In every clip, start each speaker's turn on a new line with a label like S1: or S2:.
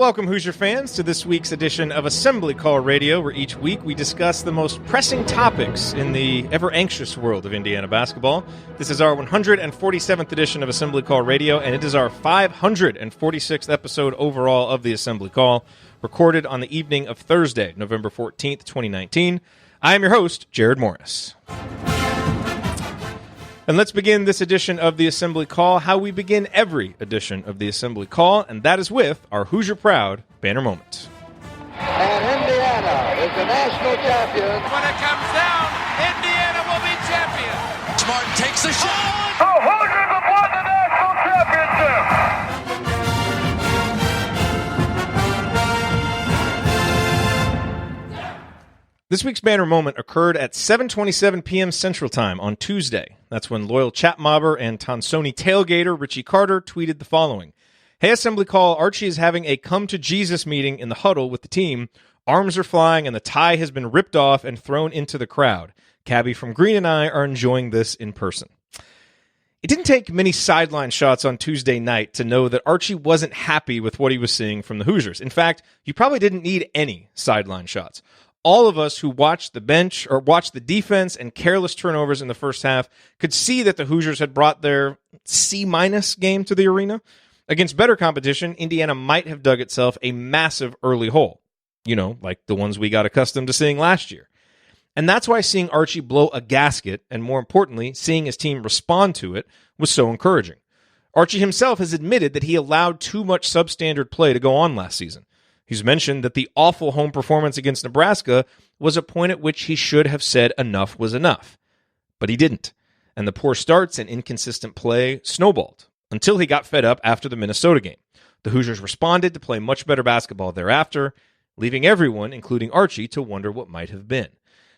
S1: Welcome, Hoosier fans, to this week's edition of Assembly Call Radio, where each week we discuss the most pressing topics in the ever-anxious world of Indiana basketball. This is our 147th edition of Assembly Call Radio, and it is our 546th episode overall of the Assembly Call, recorded on the evening of Thursday, November 14th, 2019. I am your host, Jerod Morris. And let's begin this edition of the Assembly Call how we begin every edition of the Assembly Call, and that is with our Hoosier Proud banner moment.
S2: And Indiana is the national champion.
S3: When it comes down, Indiana will be champion.
S4: Smart takes the shot.
S2: The Hoosiers have won the national championship.
S1: This week's banner moment occurred at 7:27 p.m. Central Time on Tuesday. That's when loyal ChatMobber and Tonsoni tailgater Richie Carter tweeted the following. Hey, Assembly Call, Archie is having a come-to-Jesus meeting in the huddle with the team. Arms are flying and the tie has been ripped off and thrown into the crowd. Cabby from Green and I are enjoying this in person. It didn't take many sideline shots on Tuesday night to know that Archie wasn't happy with what he was seeing from the Hoosiers. In fact, you probably didn't need any sideline shots. All of us who watched the bench or watched the defense and careless turnovers in the first half could see that the Hoosiers had brought their C- game to the arena. Against better competition, Indiana might have dug itself a massive early hole. You know, like the ones we got accustomed to seeing last year. And that's why seeing Archie blow a gasket, and more importantly, seeing his team respond to it, was so encouraging. Archie himself has admitted that he allowed too much substandard play to go on last season. He's mentioned that the awful home performance against Nebraska was a point at which he should have said enough was enough. But he didn't. And the poor starts and inconsistent play snowballed until he got fed up after the Minnesota game. The Hoosiers responded to play much better basketball thereafter, leaving everyone, including Archie, to wonder what might have been.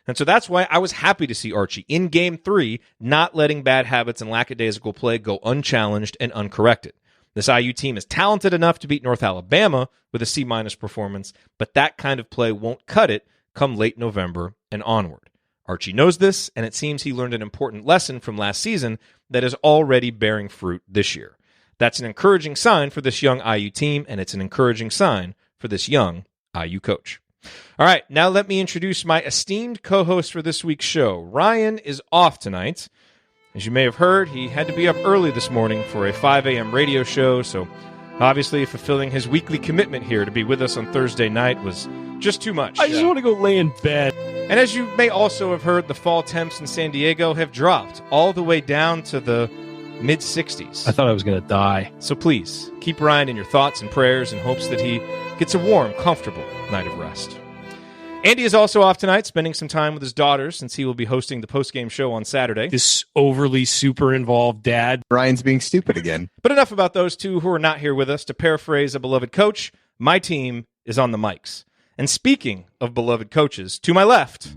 S1: And so that's why I was happy to see Archie in Game 3 not letting bad habits and lackadaisical play go unchallenged and uncorrected. This IU team is talented enough to beat North Alabama with a C- performance, but that kind of play won't cut it come late November and onward. Archie knows this, and it seems he learned an important lesson from last season that is already bearing fruit this year. That's an encouraging sign for this young IU team, and it's an encouraging sign for this young IU coach. All right, now let me introduce my esteemed co-host for this week's show. Ryan is off tonight. As you may have heard, he had to be up early this morning for a 5 a.m. radio show, so obviously fulfilling his weekly commitment here to be with us on Thursday night was just too much.
S5: I just want to go lay in bed.
S1: And as you may also have heard, the fall temps in San Diego have dropped all the way down to the mid-60s.
S5: I thought I was going to die.
S1: So please, keep Ryan in your thoughts and prayers in hopes that he gets a warm, comfortable night of rest. Andy is also off tonight, spending some time with his daughters since he will be hosting the post-game show on Saturday.
S5: This overly super involved dad.
S6: Ryan's being stupid again.
S1: But enough about those two who are not here with us. To paraphrase a beloved coach, my team is on the mics. And speaking of beloved coaches, to my left.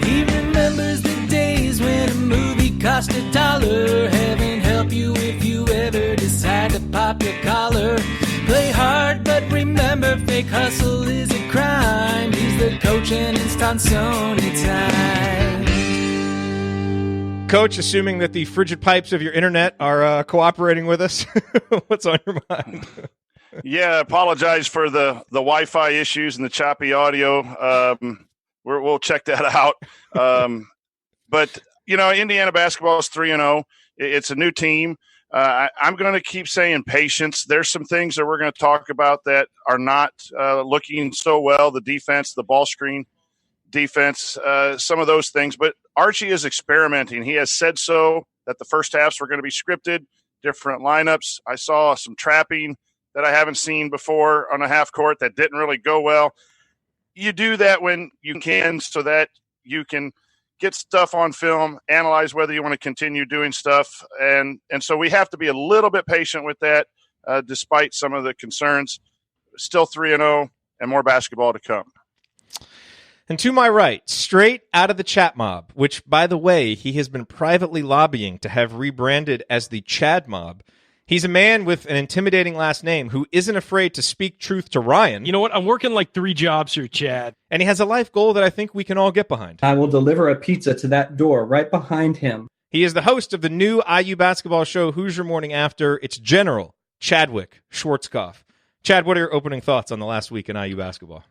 S7: He remembers the days when a movie cost $1. Heaven help you if you ever decide to pop your collar. Play hard, but remember, fake hustle is a crime. He's the coach and it's Tonsoni time.
S1: Coach, assuming that the frigid pipes of your internet are cooperating with us, what's on your mind?
S8: Yeah, apologize for the Wi-Fi issues and the choppy audio. We'll check that out. But, you know, Indiana basketball is 3-0. It's a new team. I'm going to keep saying patience. There's some things that we're going to talk about that are not looking so well. The defense, the ball screen defense, some of those things. But Archie is experimenting. He has said so that the first halves were going to be scripted, different lineups. I saw some trapping that I haven't seen before on a half court that didn't really go well. You do that when you can so that you can get stuff on film, analyze whether you want to continue doing stuff. And so we have to be a little bit patient with that, despite some of the concerns. Still 3-0 and more basketball to come.
S1: And to my right, straight out of the ChatMob, which, by the way, he has been privately lobbying to have rebranded as the ChadMob. He's a man with an intimidating last name who isn't afraid to speak truth to Ryan.
S5: You know what? I'm working like 3 jobs here, Chad.
S1: And he has a life goal that I think we can all get behind.
S9: I will deliver a pizza to that door right behind him.
S1: He is the host of the new IU basketball show Hoosier Morning After. It's General Chadwick Schwarzkopf. Chad, what are your opening thoughts on the last week in IU basketball?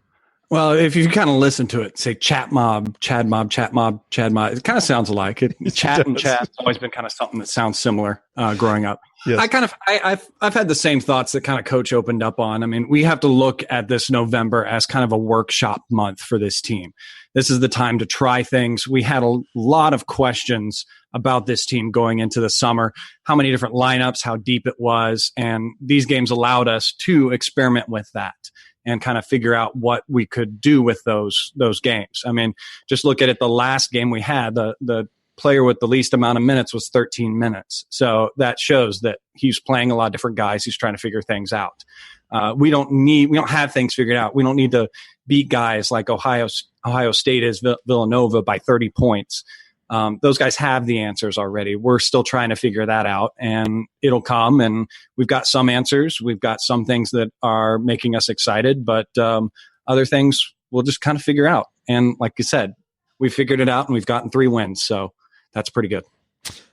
S4: Well, if you kind of listen to it, say ChatMob, ChatMob, ChatMob, ChatMob, it kind of sounds alike. Chat and chat has always been kind of something that sounds similar growing up.
S1: Yes.
S4: I've had the same thoughts that kind of Coach opened up on. I mean, we have to look at this November as kind of a workshop month for this team. This is the time to try things. We had a lot of questions about this team going into the summer, how many different lineups, how deep it was, and these games allowed us to experiment with that and kind of figure out what we could do with those games. I mean, just look at it. The last game we had, the player with the least amount of minutes was 13 minutes. So that shows that he's playing a lot of different guys. He's trying to figure things out. We don't have things figured out. We don't need to beat guys like Ohio State is Villanova by 30 points. Those guys have the answers already. We're still trying to figure that out, and it'll come. And we've got some answers. We've got some things that are making us excited, but other things we'll just kind of figure out. And like you said, we figured it out, and we've gotten 3 wins. So that's pretty good.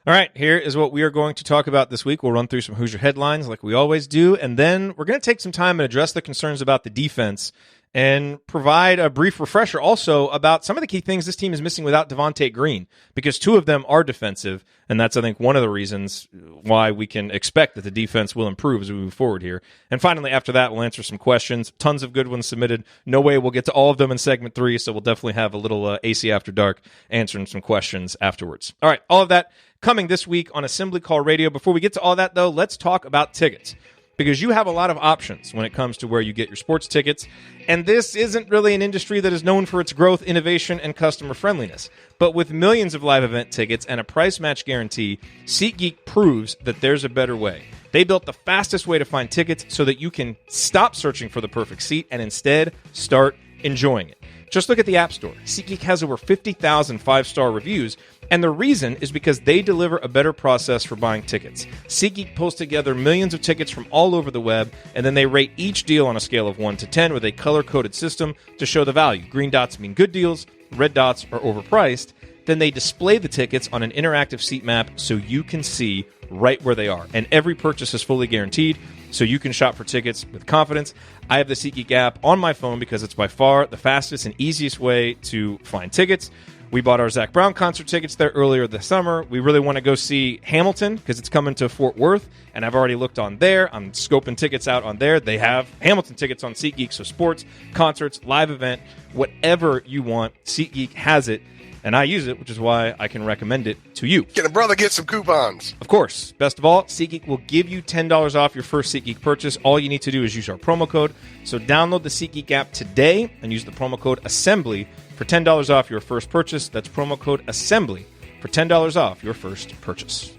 S1: All right, here is what we are going to talk about this week. We'll run through some Hoosier headlines like we always do, and then we're going to take some time and address the concerns about the defense and provide a brief refresher also about some of the key things this team is missing without Devonte Green, because 2 of them are defensive, and that's, I think, one of the reasons why we can expect that the defense will improve as we move forward here. And finally, after that, we'll answer some questions. Tons of good ones submitted. No way we'll get to all of them in segment 3, so we'll definitely have a little AC After Dark answering some questions afterwards. All right, all of that coming this week on Assembly Call Radio. Before we get to all that, though, let's talk about tickets, because you have a lot of options when it comes to where you get your sports tickets. And this isn't really an industry that is known for its growth, innovation, and customer friendliness. But with millions of live event tickets and a price match guarantee, SeatGeek proves that there's a better way. They built the fastest way to find tickets so that you can stop searching for the perfect seat and instead start enjoying it. Just look at the App Store. SeatGeek has over 50,000 5-star reviews, and the reason is because they deliver a better process for buying tickets. SeatGeek pulls together millions of tickets from all over the web, and then they rate each deal on a scale of 1 to 10 with a color-coded system to show the value. Green dots mean good deals, red dots are overpriced. Then they display the tickets on an interactive seat map so you can see right where they are. And every purchase is fully guaranteed, so you can shop for tickets with confidence. I have the SeatGeek app on my phone because it's by far the fastest and easiest way to find tickets. We bought our Zach Brown concert tickets there earlier this summer. We really want to go see Hamilton because it's coming to Fort Worth, and I've already looked on there. I'm scoping tickets out on there. They have Hamilton tickets on SeatGeek, so sports, concerts, live event, whatever you want, SeatGeek has it. And I use it, which is why I can recommend it to you.
S6: Can a brother get some coupons?
S1: Of course. Best of all, SeatGeek will give you $10 off your first SeatGeek purchase. All you need to do is use our promo code. So download the SeatGeek app today and use the promo code ASSEMBLY for $10 off your first purchase. That's promo code ASSEMBLY for $10 off your first purchase.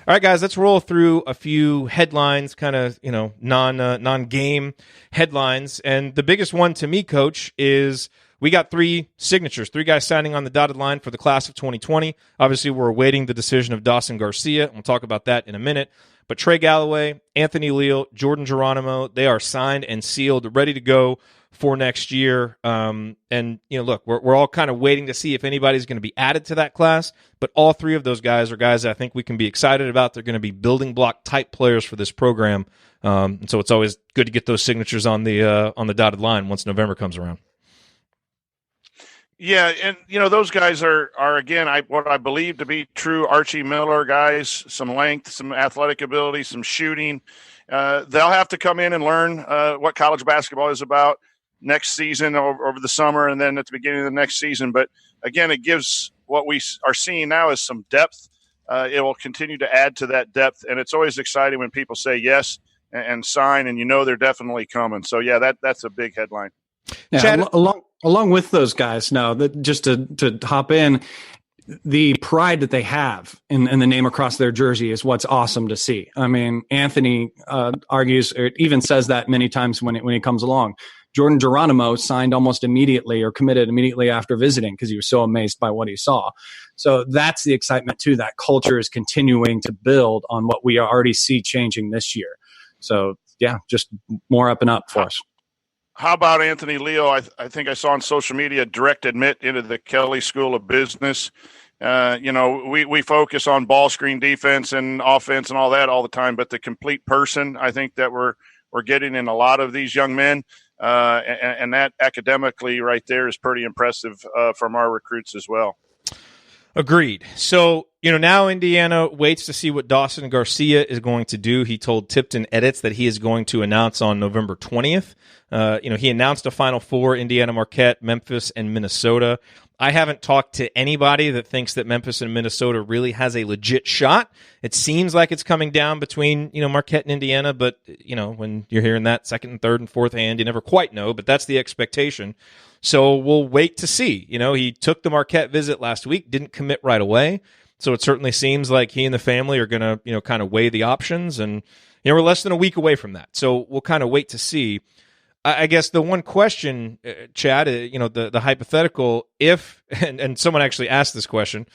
S1: All right, guys, let's roll through a few headlines, kind of, non-game headlines. And the biggest one to me, Coach, is we got 3 signatures, 3 guys signing on the dotted line for the class of 2020. Obviously, we're awaiting the decision of Dawson Garcia. We'll talk about that in a minute. But Trey Galloway, Anthony Leal, Jordan Geronimo, they are signed and sealed, ready to go for next year. Look, we're all kind of waiting to see if anybody's going to be added to that class. But all 3 of those guys are guys that I think we can be excited about. They're going to be building block type players for this program. And so it's always good to get those signatures on the dotted line once November comes around.
S8: Yeah, and those guys are again what I believe to be true Archie Miller guys. Some length, some athletic ability, some shooting. They'll have to come in and learn what college basketball is about next season over the summer, and then at the beginning of the next season. But again, it gives what we are seeing now is some depth. It will continue to add to that depth, and it's always exciting when people say yes and sign, and they're definitely coming. So yeah, that's a big headline.
S4: Yeah,
S1: Chad,
S4: along with those guys now, that just to hop in, the pride that they have in the name across their jersey is what's awesome to see. I mean, Anthony argues, or even says that many times when he comes along. Jordan Geronimo signed almost immediately or committed immediately after visiting because he was so amazed by what he saw. So that's the excitement too. That culture is continuing to build on what we already see changing this year. So yeah, just more up and up for us.
S8: How about Anthony Leo? I think I saw on social media direct admit into the Kelly School of Business. We focus on ball screen defense and offense and all that all the time, but the complete person, I think that we're we're getting in a lot of these young men. And that academically right there is pretty impressive from our recruits as well.
S1: Agreed. So, now Indiana waits to see what Dawson Garcia is going to do. He told Tipton Edits that he is going to announce on November 20th. He announced a Final Four, Indiana, Marquette, Memphis, and Minnesota. I haven't talked to anybody that thinks that Memphis and Minnesota really has a legit shot. It seems like it's coming down between, Marquette and Indiana, but, when you're hearing that second and third and fourth hand, you never quite know, but that's the expectation. So we'll wait to see. He took the Marquette visit last week, didn't commit right away. So it certainly seems like he and the family are going to, kind of weigh the options. And, we're less than a week away from that. So we'll kind of wait to see. I guess the one question, Chad, the hypothetical, if, and someone actually asked this question,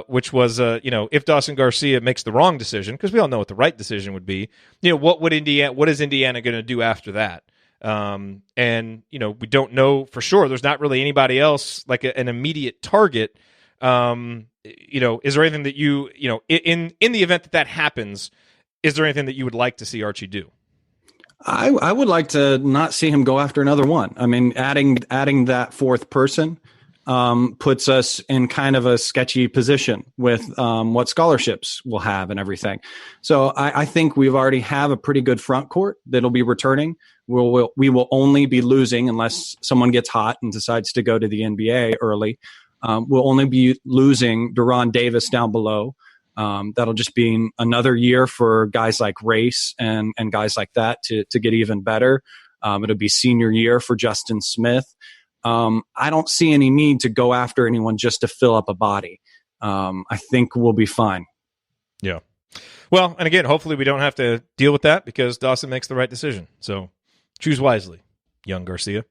S1: which was, if Dawson Garcia makes the wrong decision, because we all know what the right decision would be, what is Indiana going to do after that? And we don't know for sure. There's not really anybody else like an immediate target. Is there anything that in the event that happens, is there anything that you would like to see Archie do?
S4: I would like to not see him go after another one. I mean, adding that fourth person puts us in kind of a sketchy position with what scholarships we'll have and everything. So I think we've already have a pretty good front court that'll be returning. We will only be losing unless someone gets hot and decides to go to the NBA early. We'll only be losing Deron Davis down below. That'll just be another year for guys like Race and guys like that to get even better. It'll be senior year for Justin Smith. I don't see any need to go after anyone just to fill up a body. I think we'll be fine.
S1: Yeah. Well, and again, hopefully we don't have to deal with that because Dawson makes the right decision. So choose wisely, young Garcia.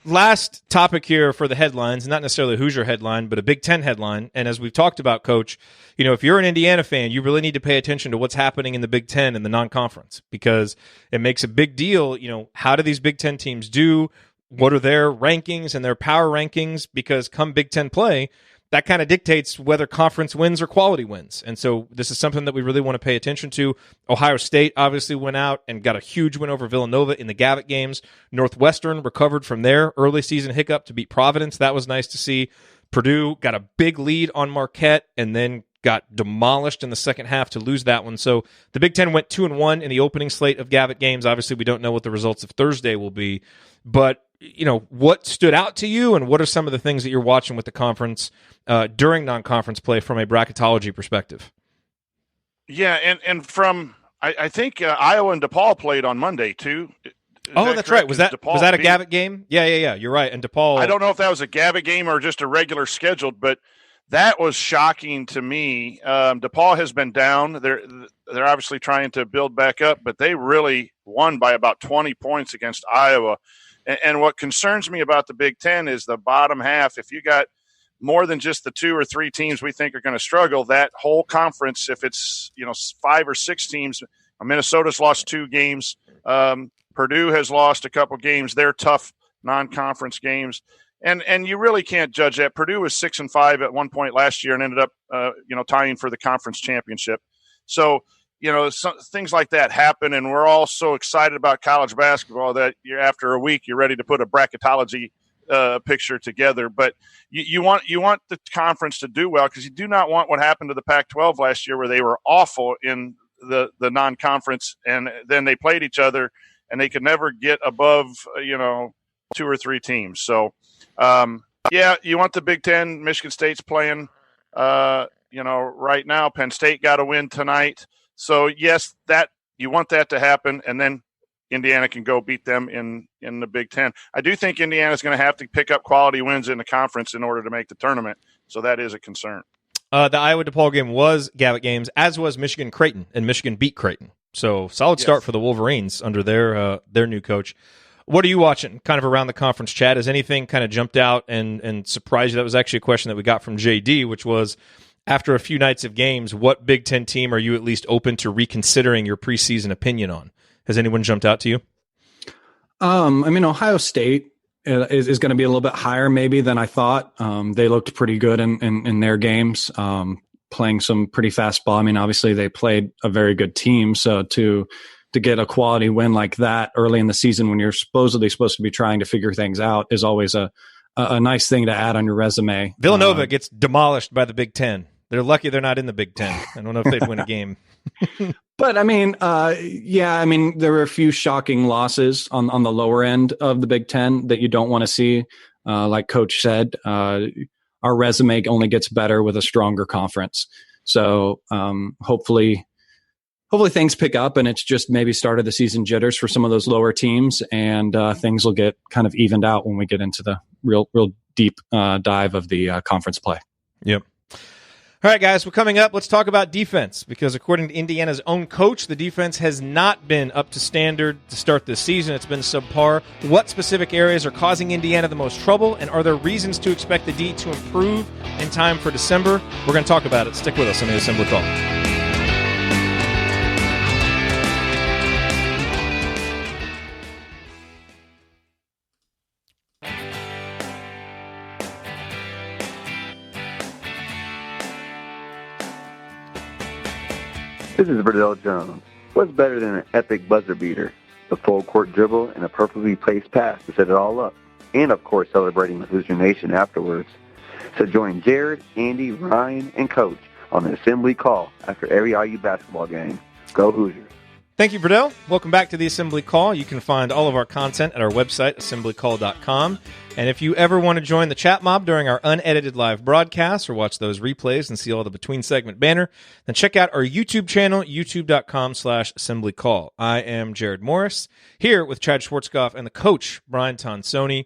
S1: Last topic here for the headlines, not necessarily a Hoosier headline, but a Big Ten headline. And as we've talked about, Coach, if you're an Indiana fan, you really need to pay attention to what's happening in the Big Ten and the non-conference because it makes a big deal. How do these Big Ten teams do? What are their rankings and their power rankings? Because come Big Ten play, that kind of dictates whether conference wins or quality wins. And so this is something that we really want to pay attention to. Ohio State obviously went out and got a huge win over Villanova in the Gavitt games. Northwestern recovered from their early season hiccup to beat Providence. That was nice to see. Purdue got a big lead on Marquette and then got demolished in the second half to lose that one. So the Big Ten went 2-1 in the opening slate of Gavitt games. Obviously, we don't know what the results of Thursday will be. But what stood out to you and what are some of the things that you're watching with the conference during non-conference play from a bracketology perspective?
S8: Yeah, and from I think Iowa and DePaul played on Monday too.
S1: That's right. Was that a Gavitt game? Yeah. You're right. And DePaul.
S8: I don't know if that was a Gavitt game or just a regular scheduled, but that was shocking to me. DePaul has been down. They're obviously trying to build back up, but they really won by about 20 points against Iowa. And what concerns me about the Big Ten is the bottom half. If you got more than just the 2 or 3 teams we think are going to struggle, that whole conference, if it's 5 or 6 teams, Minnesota's lost 2 games. Purdue has lost a couple games. They're tough non-conference games. And you really can't judge that. Purdue was 6-5 at one point last year and ended up tying for the conference championship. So things like that happen, and we're all so excited about college basketball that after a week you're ready to put a bracketology picture together. But you want the conference to do well because you do not want what happened to the Pac-12 last year where they were awful in the non-conference and then they played each other and they could never get above 2 or 3 teams. So you want the Big Ten. Michigan State's playing right now. Penn State got a win tonight. So, yes, that you want that to happen, and then Indiana can go beat them in the Big Ten. I do think Indiana's going to have to pick up quality wins in the conference in order to make the tournament, so that is a concern.
S1: The Iowa-DePaul game was Gavitt games, as was Michigan-Creighton, and Michigan beat Creighton. So, solid start for the Wolverines under their new coach. What are you watching kind of around the conference, Chad? Has anything kind of jumped out and surprised you? That was actually a question that we got from JD, which was, after a few nights of games, what Big Ten team are you at least open to reconsidering your preseason opinion on? Has anyone jumped out to you?
S4: Ohio State is going to be a little bit higher maybe than I thought. They looked pretty good in their games, playing some pretty fast ball. Obviously they played a very good team, so to to get a quality win like that early in the season when you're supposedly supposed to be trying to figure things out is always a nice thing to add on your resume.
S1: Villanova gets demolished by the Big Ten. They're lucky they're not in the Big Ten. I don't know if they'd win a game.
S4: But I mean, there were a few shocking losses on the lower end of the Big Ten that you don't want to see. Like Coach said, our resume only gets better with a stronger conference. So hopefully things pick up, and it's just maybe start of the season jitters for some of those lower teams, and things will get kind of evened out when we get into the real deep dive of the conference play.
S1: Yep. All right, guys, well, coming up, let's talk about defense, because according to Indiana's own coach, the defense has not been up to standard to start this season. It's been subpar. What specific areas are causing Indiana the most trouble, and are there reasons to expect the D to improve in time for December? We're going to talk about it. Stick with us on the Assembly Call.
S6: This is Verdell Jones. What's better than an epic buzzer beater? A full court dribble and a perfectly placed pass to set it all up. And, of course, celebrating with Hoosier Nation afterwards. So join Jerod, Andy, Ryan, and Coach on the Assembly Call after every IU basketball game. Go Hoosiers.
S1: Thank you, Verdell. Welcome back to the Assembly Call. You can find all of our content at our website, assemblycall.com. And if you ever want to join the chat mob during our unedited live broadcasts or watch those replays and see all the between segment banner, then check out our YouTube channel, youtube.com/assemblycall. I am Jerod Morris, here with Chad Schwartzkopf and the coach, Brian Tonsoni.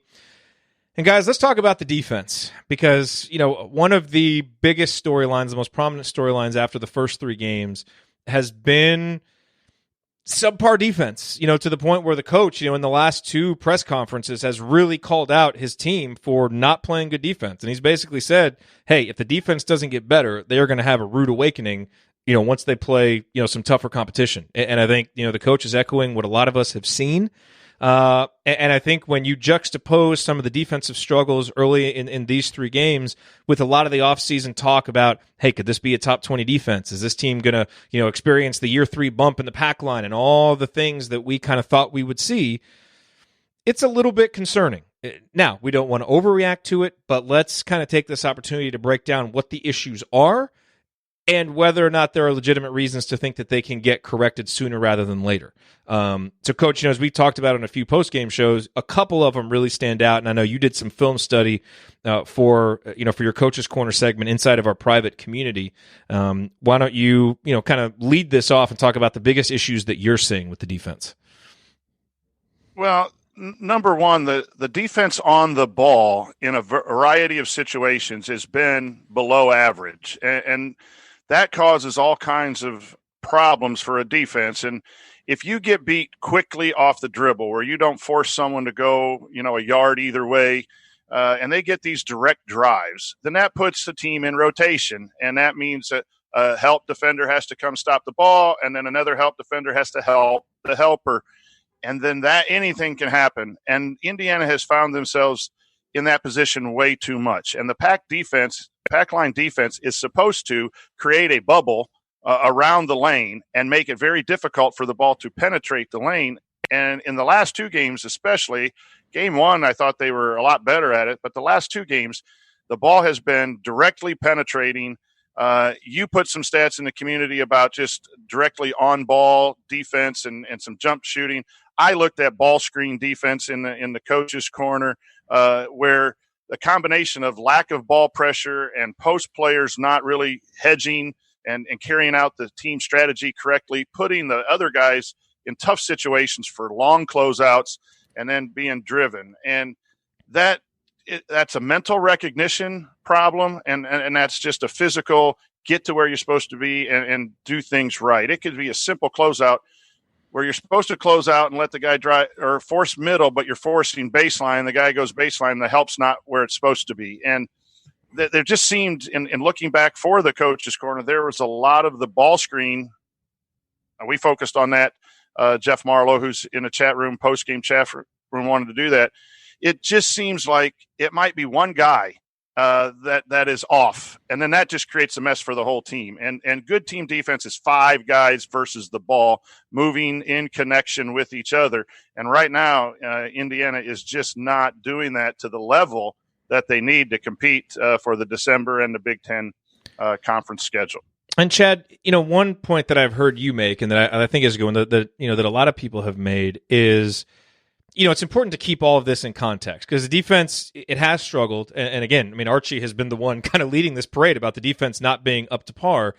S1: And guys, let's talk about the defense, because, one of the biggest storylines, the most prominent storylines after the first three games has been subpar defense, to the point where the coach, in the last two press conferences has really called out his team for not playing good defense. And he's basically said, hey, if the defense doesn't get better, they're going to have a rude awakening, once they play, some tougher competition. And I think, the coach is echoing what a lot of us have seen. And I think when you juxtapose some of the defensive struggles early in these three games with a lot of the offseason talk about, hey, could this be a top 20 defense? Is this team going to, experience the year 3 bump in the pack line and all the things that we kind of thought we would see? It's a little bit concerning. Now, we don't want to overreact to it, but let's kind of take this opportunity to break down what the issues are and whether or not there are legitimate reasons to think that they can get corrected sooner rather than later. So, Coach, as we talked about on a few post-game shows, a couple of them really stand out, and I know you did some film study for your Coach's Corner segment inside of our private community. Why don't you, kind of lead this off and talk about the biggest issues that you're seeing with the defense?
S8: Well, number one, the defense on the ball in a variety of situations has been below average, and that causes all kinds of problems for a defense. And if you get beat quickly off the dribble, where you don't force someone to go, a yard either way, and they get these direct drives, then that puts the team in rotation. And that means that a help defender has to come stop the ball, and then another help defender has to help the helper. And then anything can happen. And Indiana has found themselves in that position way too much. And the pack line defense is supposed to create a bubble around the lane and make it very difficult for the ball to penetrate the lane. And in the last two games, especially, game one, I thought they were a lot better at it. But the last two games, the ball has been directly penetrating. You put some stats in the community about just directly on ball defense and some jump shooting. I looked at ball screen defense in the coach's corner, where the combination of lack of ball pressure and post players not really hedging and carrying out the team strategy correctly, putting the other guys in tough situations for long closeouts and then being driven. And that's a mental recognition problem, and that's just a physical get to where you're supposed to be and do things right. It could be a simple closeout where you're supposed to close out and let the guy drive or force middle, but you're forcing baseline. The guy goes baseline. The help's not where it's supposed to be. And there just seemed, in looking back for the coach's corner, there was a lot of the ball screen. We focused on that. Jeff Marlowe, who's in a chat room, post-game chat room, wanted to do that. It just seems like it might be one guy that is off, and then that just creates a mess for the whole team. And good team defense is 5 guys versus the ball, moving in connection with each other. And right now, Indiana is just not doing that to the level that they need to compete for the December and the Big Ten conference schedule.
S1: And Chad, one point that I've heard you make, and that I think is going that a lot of people have made is, it's important to keep all of this in context because the defense, it has struggled. And again, I mean, Archie has been the one kind of leading this parade about the defense not being up to par.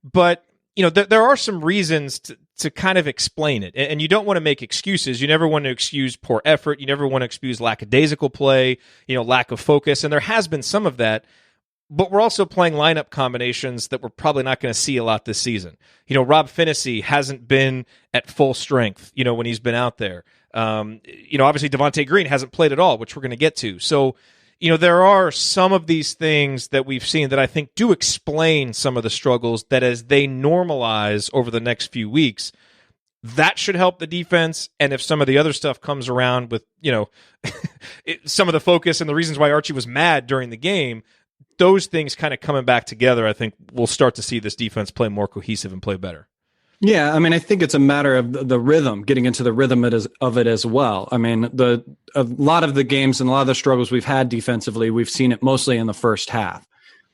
S1: But, there are some reasons to kind of explain it. And you don't want to make excuses. You never want to excuse poor effort. You never want to excuse lackadaisical play, lack of focus. And there has been some of that. But we're also playing lineup combinations that we're probably not going to see a lot this season. Rob Finney hasn't been at full strength, when he's been out there. Obviously Devonte Green hasn't played at all, which we're going to get to. So, there are some of these things that we've seen that I think do explain some of the struggles that as they normalize over the next few weeks, that should help the defense. And if some of the other stuff comes around with, some of the focus and the reasons why Archie was mad during the game, those things kind of coming back together, I think we'll start to see this defense play more cohesive and play better.
S4: Yeah, I mean, I think it's a matter of the rhythm, getting into the rhythm of it as well. I mean, a lot of the games and a lot of the struggles we've had defensively, we've seen it mostly in the first half.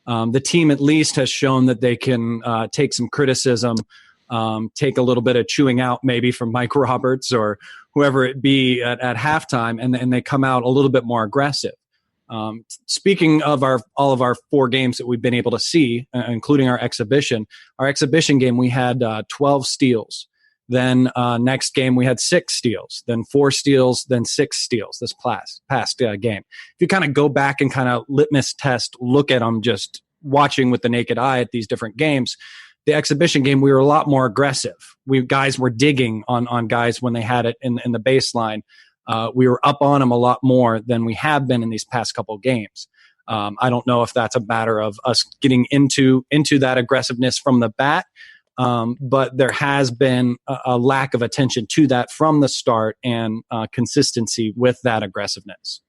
S4: The team at least has shown that they can take some criticism, take a little bit of chewing out maybe from Mike Roberts or whoever it be at halftime, and they come out a little bit more aggressive. Speaking of all of our 4 games that we've been able to see, including our exhibition game, we had 12 steals. Then next game, we had 6 steals, then 4 steals, then 6 steals this past game. If you kind of go back and kind of litmus test, look at them just watching with the naked eye at these different games, the exhibition game, we were a lot more aggressive. Guys were digging on guys when they had it in the baseline. We were up on them a lot more than we have been in these past couple games. I don't know if that's a matter of us getting into that aggressiveness from the bat, but there has been a lack of attention to that from the start and consistency with that aggressiveness.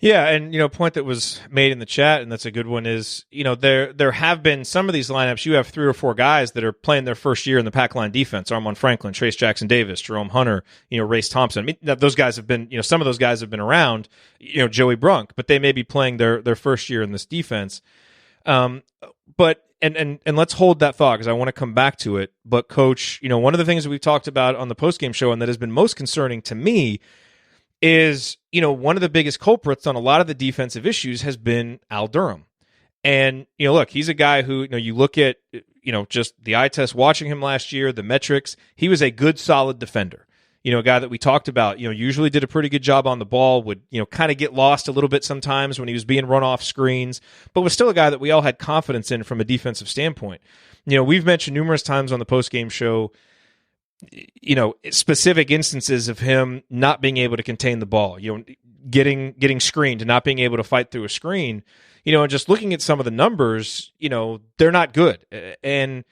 S1: Yeah, and a point that was made in the chat, and that's a good one, is there have been some of these lineups. You have 3 or 4 guys that are playing their first year in the pack line defense: Armon Franklin, Trace Jackson Davis, Jerome Hunter, Race Thompson. I mean, those guys have been, some of those guys have been around, Joey Brunk, but they may be playing their first year in this defense. But let's hold that thought because I want to come back to it. But Coach, one of the things that we've talked about on the postgame show and that has been most concerning to me is, one of the biggest culprits on a lot of the defensive issues has been Al Durham. And, look, he's a guy who, you look at, just the eye test watching him last year, the metrics, he was a good, solid defender. A guy that we talked about, usually did a pretty good job on the ball, would, kind of get lost a little bit sometimes when he was being run off screens, but was still a guy that we all had confidence in from a defensive standpoint. We've mentioned numerous times on the postgame show, specific instances of him not being able to contain the ball, getting screened and not being able to fight through a screen, and just looking at some of the numbers, they're not good. And,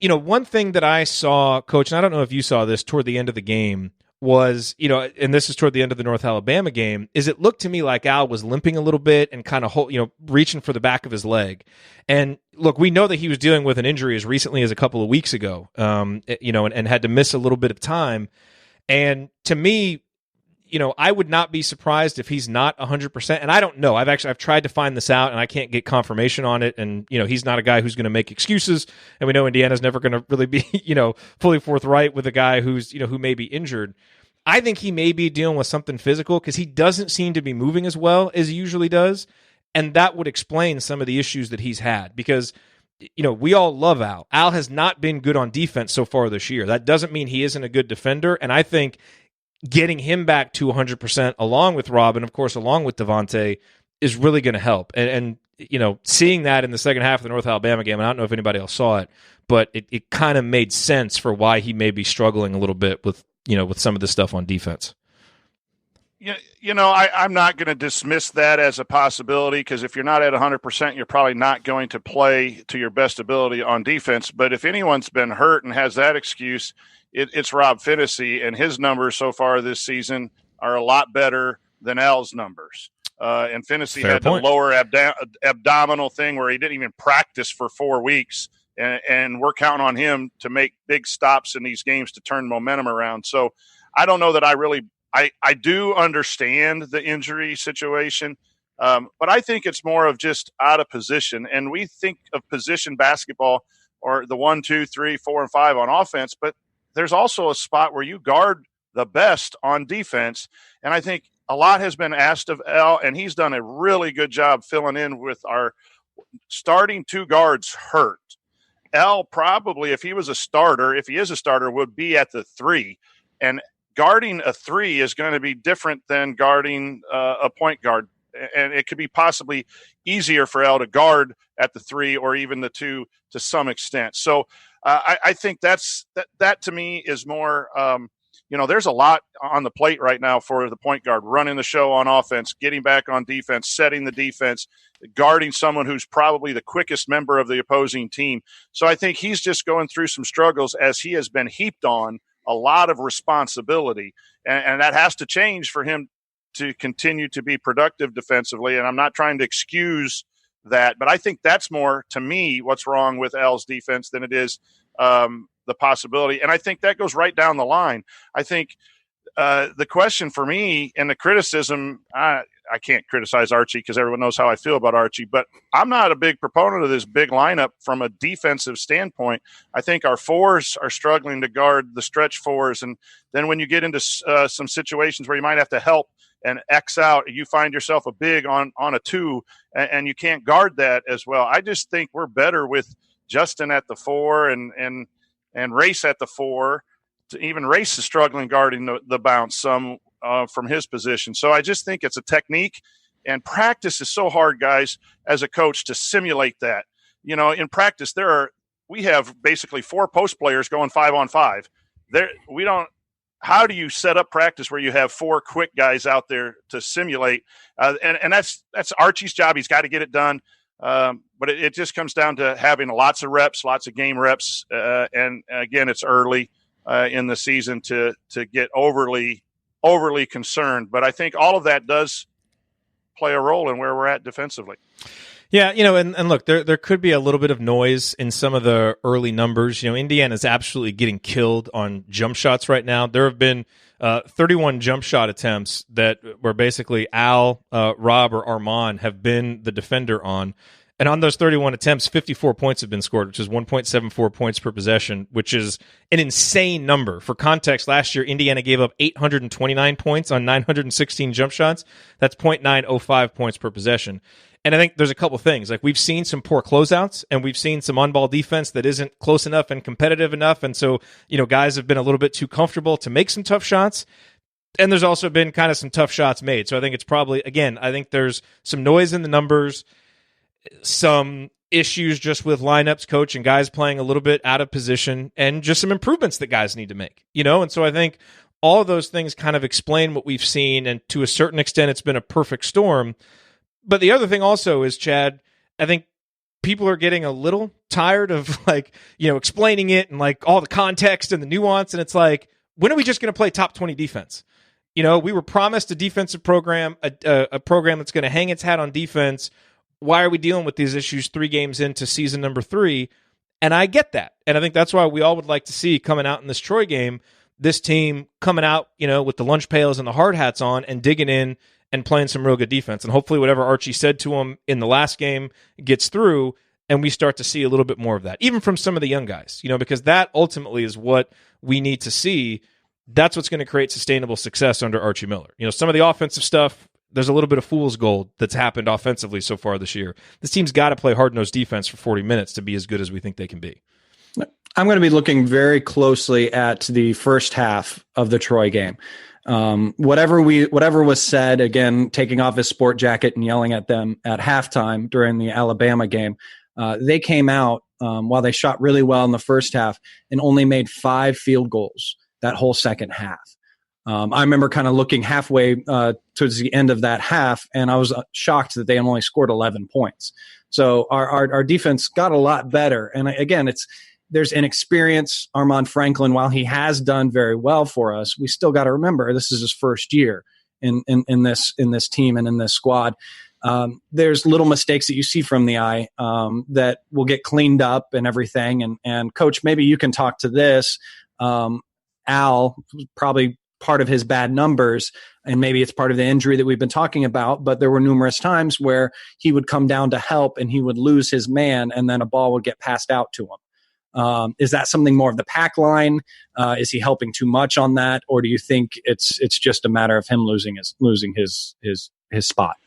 S1: one thing that I saw, Coach, and I don't know if you saw this toward the end of the game, was, and this is toward the end of the North Alabama game, is it looked to me like Al was limping a little bit and kind of, reaching for the back of his leg. And look, we know that he was dealing with an injury as recently as a couple of weeks ago, and had to miss a little bit of time. And to me, I would not be surprised if he's not 100%. And I don't know. I've tried to find this out and I can't get confirmation on it. And, he's not a guy who's going to make excuses. And we know Indiana's never going to really be, fully forthright with a guy who's, who may be injured. I think he may be dealing with something physical because he doesn't seem to be moving as well as he usually does. And that would explain some of the issues that he's had because, we all love Al. Al has not been good on defense so far this year. That doesn't mean he isn't a good defender. And I think getting him back to 100% along with Rob and, of course, along with Devonte is really going to help. And, seeing that in the second half of the North Alabama game, and I don't know if anybody else saw it, but it kind of made sense for why he may be struggling a little bit with some of this stuff on defense.
S8: I'm not going to dismiss that as a possibility because if you're not at 100%, you're probably not going to play to your best ability on defense. But if anyone's been hurt and has that excuse, it's Rob Finney, and his numbers so far this season are a lot better than Al's numbers. and Finney
S1: Fair
S8: had
S1: point.
S8: the lower abdominal thing where he didn't even practice for 4 weeks. And we're counting on him to make big stops in these games to turn momentum around. So I don't know that I do understand the injury situation, but I think it's more of just out of position. And we think of position basketball or the 1, 2, 3, 4, and 5 on offense, but there's also a spot where you guard the best on defense. And I think a lot has been asked of El, and he's done a really good job filling in with our starting 2 guards hurt. El probably, if he is a starter, would be at the 3. And guarding a 3 is going to be different than guarding a point guard. And it could be possibly easier for El to guard at the 3 or even the 2 to some extent. So I think that to me is more, there's a lot on the plate right now for the point guard, running the show on offense, getting back on defense, setting the defense, guarding someone who's probably the quickest member of the opposing team. So I think he's just going through some struggles as he has been heaped on a lot of responsibility. And that has to change for him to continue to be productive defensively. And I'm not trying to excuse that, but I think that's more, to me, what's wrong with El's defense than it is the possibility. And I think that goes right down the line. I think the question for me and the criticism, I can't criticize Archie because everyone knows how I feel about Archie, but I'm not a big proponent of this big lineup from a defensive standpoint. I think our 4s are struggling to guard the stretch 4s. And then when you get into some situations where you might have to help and X out, you find yourself a big on a 2 and you can't guard that as well. I just think we're better with Justin at the 4 and Race at the 4. Even Race is struggling guarding the bounce some from his position. So I just think it's a technique, and practice is so hard, guys, as a coach to simulate that. In practice, we have basically 4 post players going 5-on-5. How do you set up practice where you have 4 quick guys out there to simulate? And that's Archie's job. He's got to get it done. But it just comes down to having lots of reps, lots of game reps. And again, it's early in the season to get overly concerned. But I think all of that does play a role in where we're at defensively.
S1: Yeah, and look, there could be a little bit of noise in some of the early numbers. Indiana's absolutely getting killed on jump shots right now. There have been 31 jump shot attempts where basically Al, Rob, or Armand have been the defender on. And on those 31 attempts, 54 points have been scored, which is 1.74 points per possession, which is an insane number. For context, last year, Indiana gave up 829 points on 916 jump shots. That's 0.905 points per possession. And I think there's a couple things. Like, we've seen some poor closeouts, and we've seen some on-ball defense that isn't close enough and competitive enough. And so, guys have been a little bit too comfortable to make some tough shots. And there's also been kind of some tough shots made. So I think it's probably, again, I think there's some noise in the numbers, some issues just with lineups, coach, and guys playing a little bit out of position, and just some improvements that guys need to make, And so I think all of those things kind of explain what we've seen, and to a certain extent, it's been a perfect storm. But the other thing also is, Chad, I think people are getting a little tired of explaining it and all the context and the nuance. And it's like, when are we just going to play top 20 defense? We were promised a defensive program, a program that's going to hang its hat on defense. Why are we dealing with these issues 3 games into season number 3? And I get that. And I think that's why we all would like to see, coming out in this Troy game, this team coming out, with the lunch pails and the hard hats on and digging in and playing some real good defense. And hopefully whatever Archie said to him in the last game gets through, and we start to see a little bit more of that, even from some of the young guys, because that ultimately is what we need to see. That's what's going to create sustainable success under Archie Miller. Some of the offensive stuff, there's a little bit of fool's gold that's happened offensively so far this year. This team's got to play hard-nosed defense for 40 minutes to be as good as we think they can be.
S4: I'm going to be looking very closely at the first half of the Troy game. Whatever was said, again, taking off his sport jacket and yelling at them at halftime during the Alabama game, they came out while they shot really well in the first half and only made 5 field goals that whole second half. I remember kind of looking halfway towards the end of that half, and I was shocked that they only scored 11 points. So our defense got a lot better. And again, there's inexperience. Armand Franklin, while he has done very well for us, we still got to remember this is his first year. in this team and in this squad. There's little mistakes that you see from the eye that will get cleaned up and everything. And Coach, maybe you can talk to this. Al, probably part of his bad numbers, and maybe it's part of the injury that we've been talking about, but there were numerous times where he would come down to help and he would lose his man, and then a ball would get passed out to him. Is that something more of the pack line? Is he helping too much on that, or do you think it's just a matter of him losing his spot?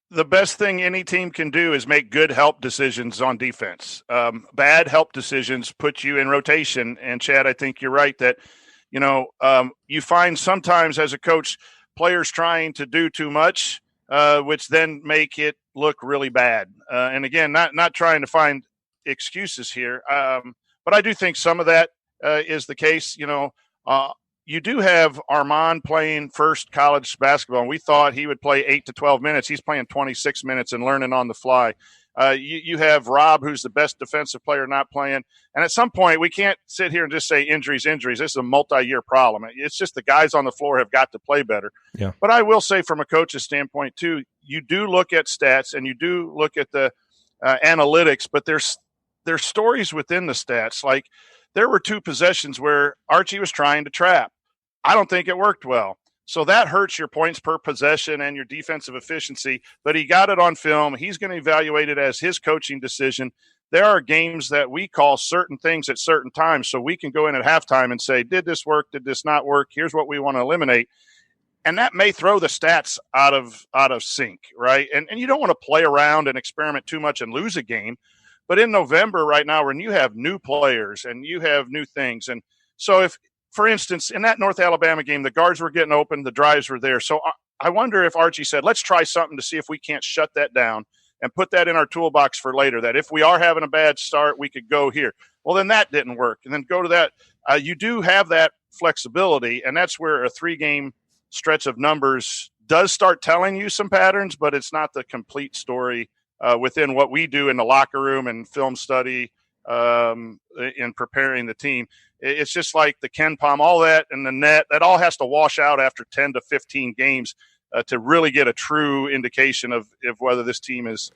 S8: The best thing any team can do is make good help decisions on defense. Bad help decisions put you in rotation. And Chad, I think you're right that, you find sometimes as a coach, players trying to do too much, which then make it look really bad. And again, not trying to find excuses here. But I do think some of that is the case. You do have Armand playing first college basketball, and we thought he would play 8 to 12 minutes. He's playing 26 minutes and learning on the fly. You have Rob, who's the best defensive player, not playing. And at some point, we can't sit here and just say injuries. This is a multi-year problem. It's just the guys on the floor have got to play better.
S1: Yeah.
S8: But I will say from a coach's standpoint, too, you do look at stats and you do look at the analytics, but there's stories within the stats. Like there were 2 possessions where Archie was trying to trap. I don't think it worked well. So that hurts your points per possession and your defensive efficiency, but he got it on film. He's going to evaluate it as his coaching decision. There are games that we call certain things at certain times, so we can go in at halftime and say, did this work? Did this not work? Here's what we want to eliminate. And that may throw the stats out of sync, right? And you don't want to play around and experiment too much and lose a game. But in November right now, when you have new players and you have new things, and so if, for instance, in that North Alabama game, the guards were getting open, the drives were there. So I wonder if Archie said, let's try something to see if we can't shut that down and put that in our toolbox for later, that if we are having a bad start, we could go here. Well, then that didn't work. And then go to that. You do have that flexibility, and that's where a 3-game stretch of numbers does start telling you some patterns, but it's not the complete story within what we do in the locker room and film study in preparing the team. It's just like the Ken Palm, all that, and the net, that all has to wash out after 10 to 15 games to really get a true indication of whether this team is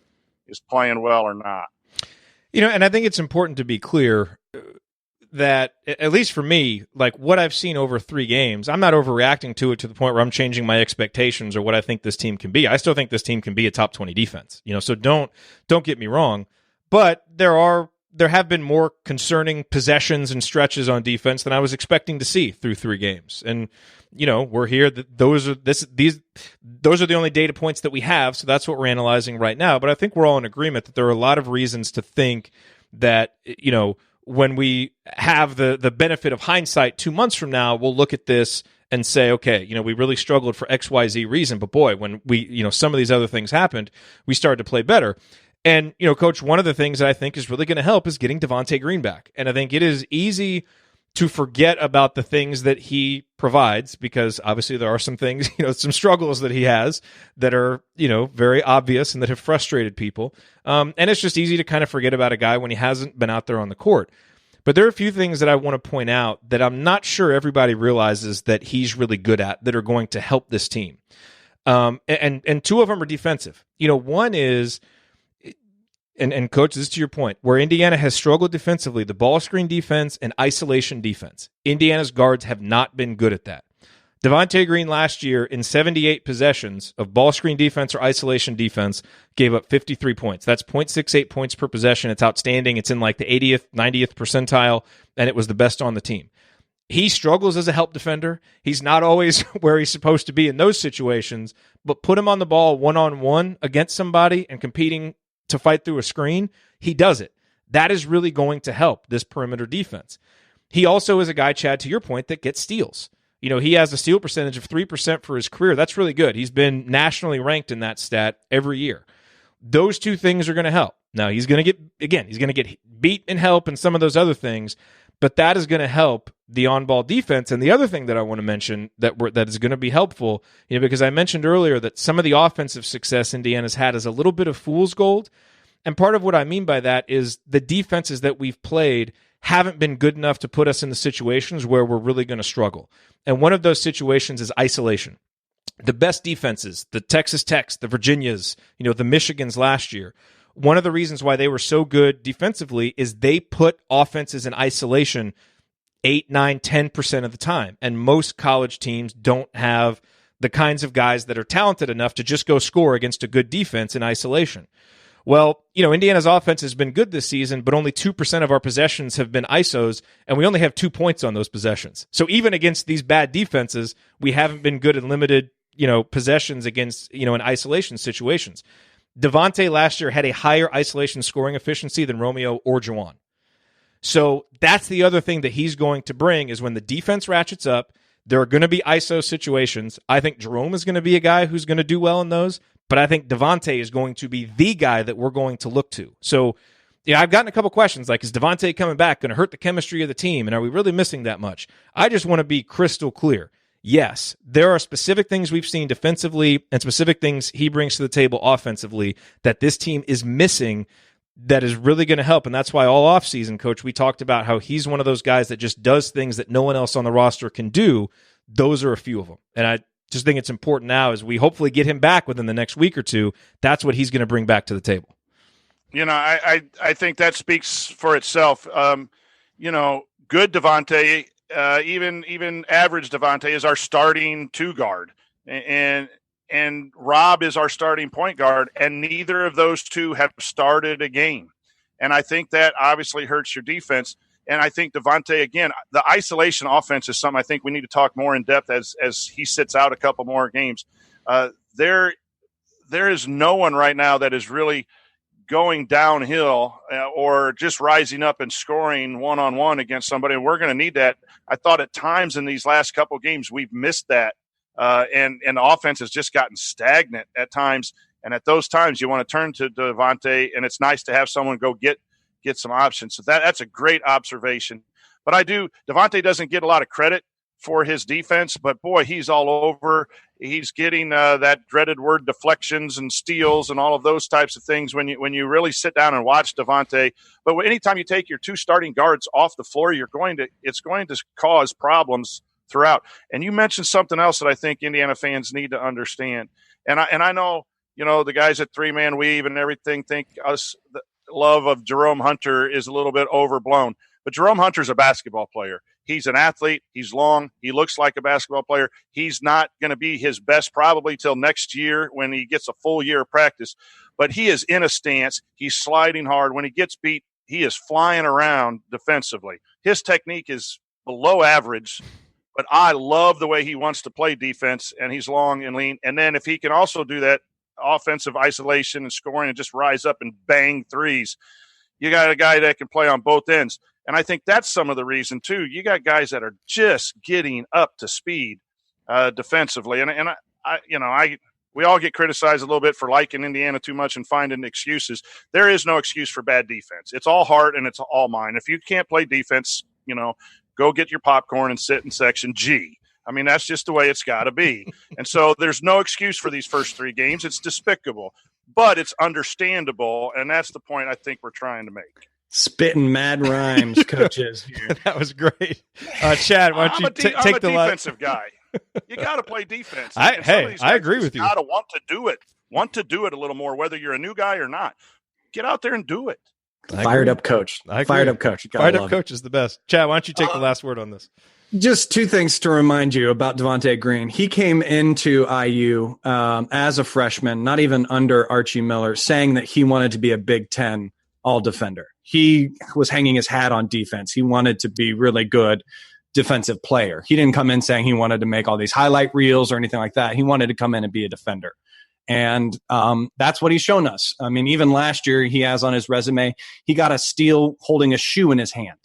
S8: playing well or not.
S1: And I think it's important to be clear that, at least for me, like what I've seen over 3 games, I'm not overreacting to it to the point where I'm changing my expectations or what I think this team can be. I still think this team can be a top 20 defense, so don't get me wrong, but there have been more concerning possessions and stretches on defense than I was expecting to see through 3 games. And, we're here. Those are the only data points that we have. So that's what we're analyzing right now. But I think we're all in agreement that there are a lot of reasons to think that, when we have the benefit of hindsight 2 months from now, we'll look at this and say, okay, we really struggled for XYZ reason. But boy, when we, some of these other things happened, we started to play better. And, Coach, one of the things that I think is really going to help is getting Devonte Green back. And I think it is easy to forget about the things that he provides because obviously there are some things, some struggles that he has that are, very obvious and that have frustrated people. And it's just easy to kind of forget about a guy when he hasn't been out there on the court. But there are a few things that I want to point out that I'm not sure everybody realizes that he's really good at that are going to help this team. And 2 of them are defensive. One is, and Coach, this is to your point, where Indiana has struggled defensively, the ball screen defense and isolation defense. Indiana's guards have not been good at that. Devonte Green last year in 78 possessions of ball screen defense or isolation defense gave up 53 points. That's 0.68 points per possession. It's outstanding. It's in like the 80th, 90th percentile, and it was the best on the team. He struggles as a help defender. He's not always where he's supposed to be in those situations, but put him on the ball one-on-one against somebody and competing to fight through a screen, he does it. That is really going to help this perimeter defense. He also is a guy, Chad, to your point, that gets steals. He has a steal percentage of 3% for his career. That's really good. He's been nationally ranked in that stat every year. Those 2 things are going to help. Now, he's going to get beat and help and some of those other things, but that is going to help the on-ball defense. And the other thing that I want to mention that is going to be helpful, because I mentioned earlier that some of the offensive success Indiana's had is a little bit of fool's gold. And part of what I mean by that is the defenses that we've played haven't been good enough to put us in the situations where we're really going to struggle. And one of those situations is isolation. the best defenses, the Texas Techs, the Virginias, the Michigans last year, one of the reasons why they were so good defensively is they put offenses in isolation 8, 9, 10% of the time. And most college teams don't have the kinds of guys that are talented enough to just go score against a good defense in isolation. Well, Indiana's offense has been good this season, but only 2% of our possessions have been ISOs, and we only have 2 points on those possessions. So even against these bad defenses, we haven't been good in limited, possessions against, in isolation situations. Devonte last year had a higher isolation scoring efficiency than Romeo or Juwan. So that's the other thing that he's going to bring is when the defense ratchets up, there are going to be ISO situations. I think Jerome is going to be a guy who's going to do well in those, but I think Devonte is going to be the guy that we're going to look to. So, I've gotten a couple questions like, is Devonte coming back going to hurt the chemistry of the team, and are we really missing that much? I just want to be crystal clear. Yes, there are specific things we've seen defensively and specific things he brings to the table offensively that this team is missing that is really going to help. And that's why all offseason, Coach, we talked about how he's one of those guys that just does things that no one else on the roster can do. Those are a few of them. And I just think it's important now as we hopefully get him back within the next week or two. That's what he's going to bring back to the table.
S8: I think that speaks for itself. Good Devonte, even average Devonte is our starting two guard. And Rob is our starting point guard, and neither of those two have started a game. And I think that obviously hurts your defense. And I think Devonte, again, the isolation offense is something I think we need to talk more in depth as he sits out a couple more games. There is no one right now that is really going downhill or just rising up and scoring one-on-one against somebody, and we're going to need that. I thought at times in these last couple games we've missed that. And the offense has just gotten stagnant at times. And at those times, you want to turn to Devonte, and it's nice to have someone go get some options. So that's a great observation. But Devonte doesn't get a lot of credit for his defense, but boy, he's all over. He's getting that dreaded word deflections and steals and all of those types of things when you really sit down and watch Devonte. But anytime you take your two starting guards off the floor, it's going to cause problems throughout. And you mentioned something else that I think Indiana fans need to understand. And I know, the guys at 3-man weave and everything think the love of Jerome Hunter is a little bit overblown. But Jerome Hunter's a basketball player. He's an athlete. He's long. He looks like a basketball player. He's not going to be his best probably till next year when he gets a full year of practice. But he is in a stance. He's sliding hard. When he gets beat, he is flying around defensively. His technique is below average. But I love the way he wants to play defense, and he's long and lean. And then if he can also do that offensive isolation and scoring and just rise up and bang threes, you got a guy that can play on both ends. And I think that's some of the reason, too. You got guys that are just getting up to speed defensively. And we all get criticized a little bit for liking Indiana too much and finding excuses. There is no excuse for bad defense. It's all heart and it's all mind. If you can't play defense, go get your popcorn and sit in section G. I mean, that's just the way it's got to be. And so there's no excuse for these first 3 games. It's despicable, but it's understandable. And that's the point I think we're trying to make.
S4: Spitting mad rhymes, coaches.
S1: That was great. Chad, why don't you take the
S8: defensive guy. You got to play defense.
S1: I agree with you.
S8: You got to want to do it a little more, whether you're a new guy or not. Get out there and do it.
S4: Fired up coach. Fired up coach
S1: is the best. Chad, why don't you take the last word on this?
S4: Just 2 things to remind you about Devonte Green. He came into IU as a freshman, not even under Archie Miller, saying that he wanted to be a Big Ten all-defender. He was hanging his hat on defense. He wanted to be really good defensive player. He didn't come in saying he wanted to make all these highlight reels or anything like that. He wanted to come in and be a defender. And that's what he's shown us. I mean, even last year, he has on his resume, he got a steal holding a shoe in his hand.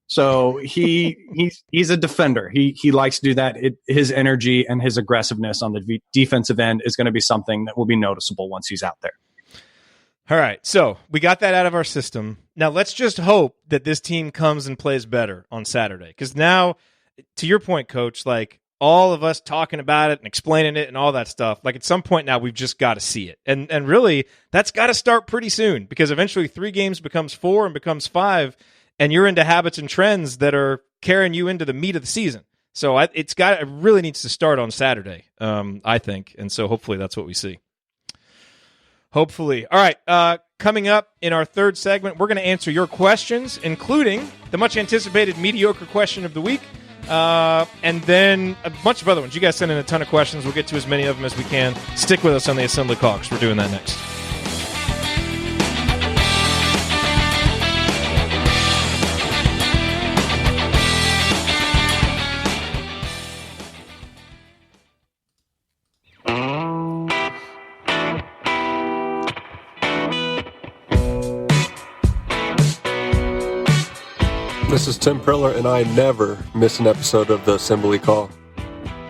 S4: So he's a defender. He likes to do that. His energy and his aggressiveness on the defensive end is going to be something that will be noticeable once he's out there.
S1: All right, so we got that out of our system. Now let's just hope that this team comes and plays better on Saturday. Because now, to your point, Coach, like all of us talking about it and explaining it and all that stuff, like at some point now we've just got to see it. And really, that's got to start pretty soon because eventually 3 games becomes 4 and becomes 5, and you're into habits and trends that are carrying you into the meat of the season. So it really needs to start on Saturday, I think. And so hopefully that's what we see. Hopefully. All right. Coming up in our third segment, we're going to answer your questions, including the much anticipated mediocre question of the week. And then a bunch of other ones. You guys sent in a ton of questions. We'll get to as many of them as we can. Stick with us on the Assembly Call, because we're doing that next.
S10: This is Tim Priller, and I never miss an episode of the Assembly Call.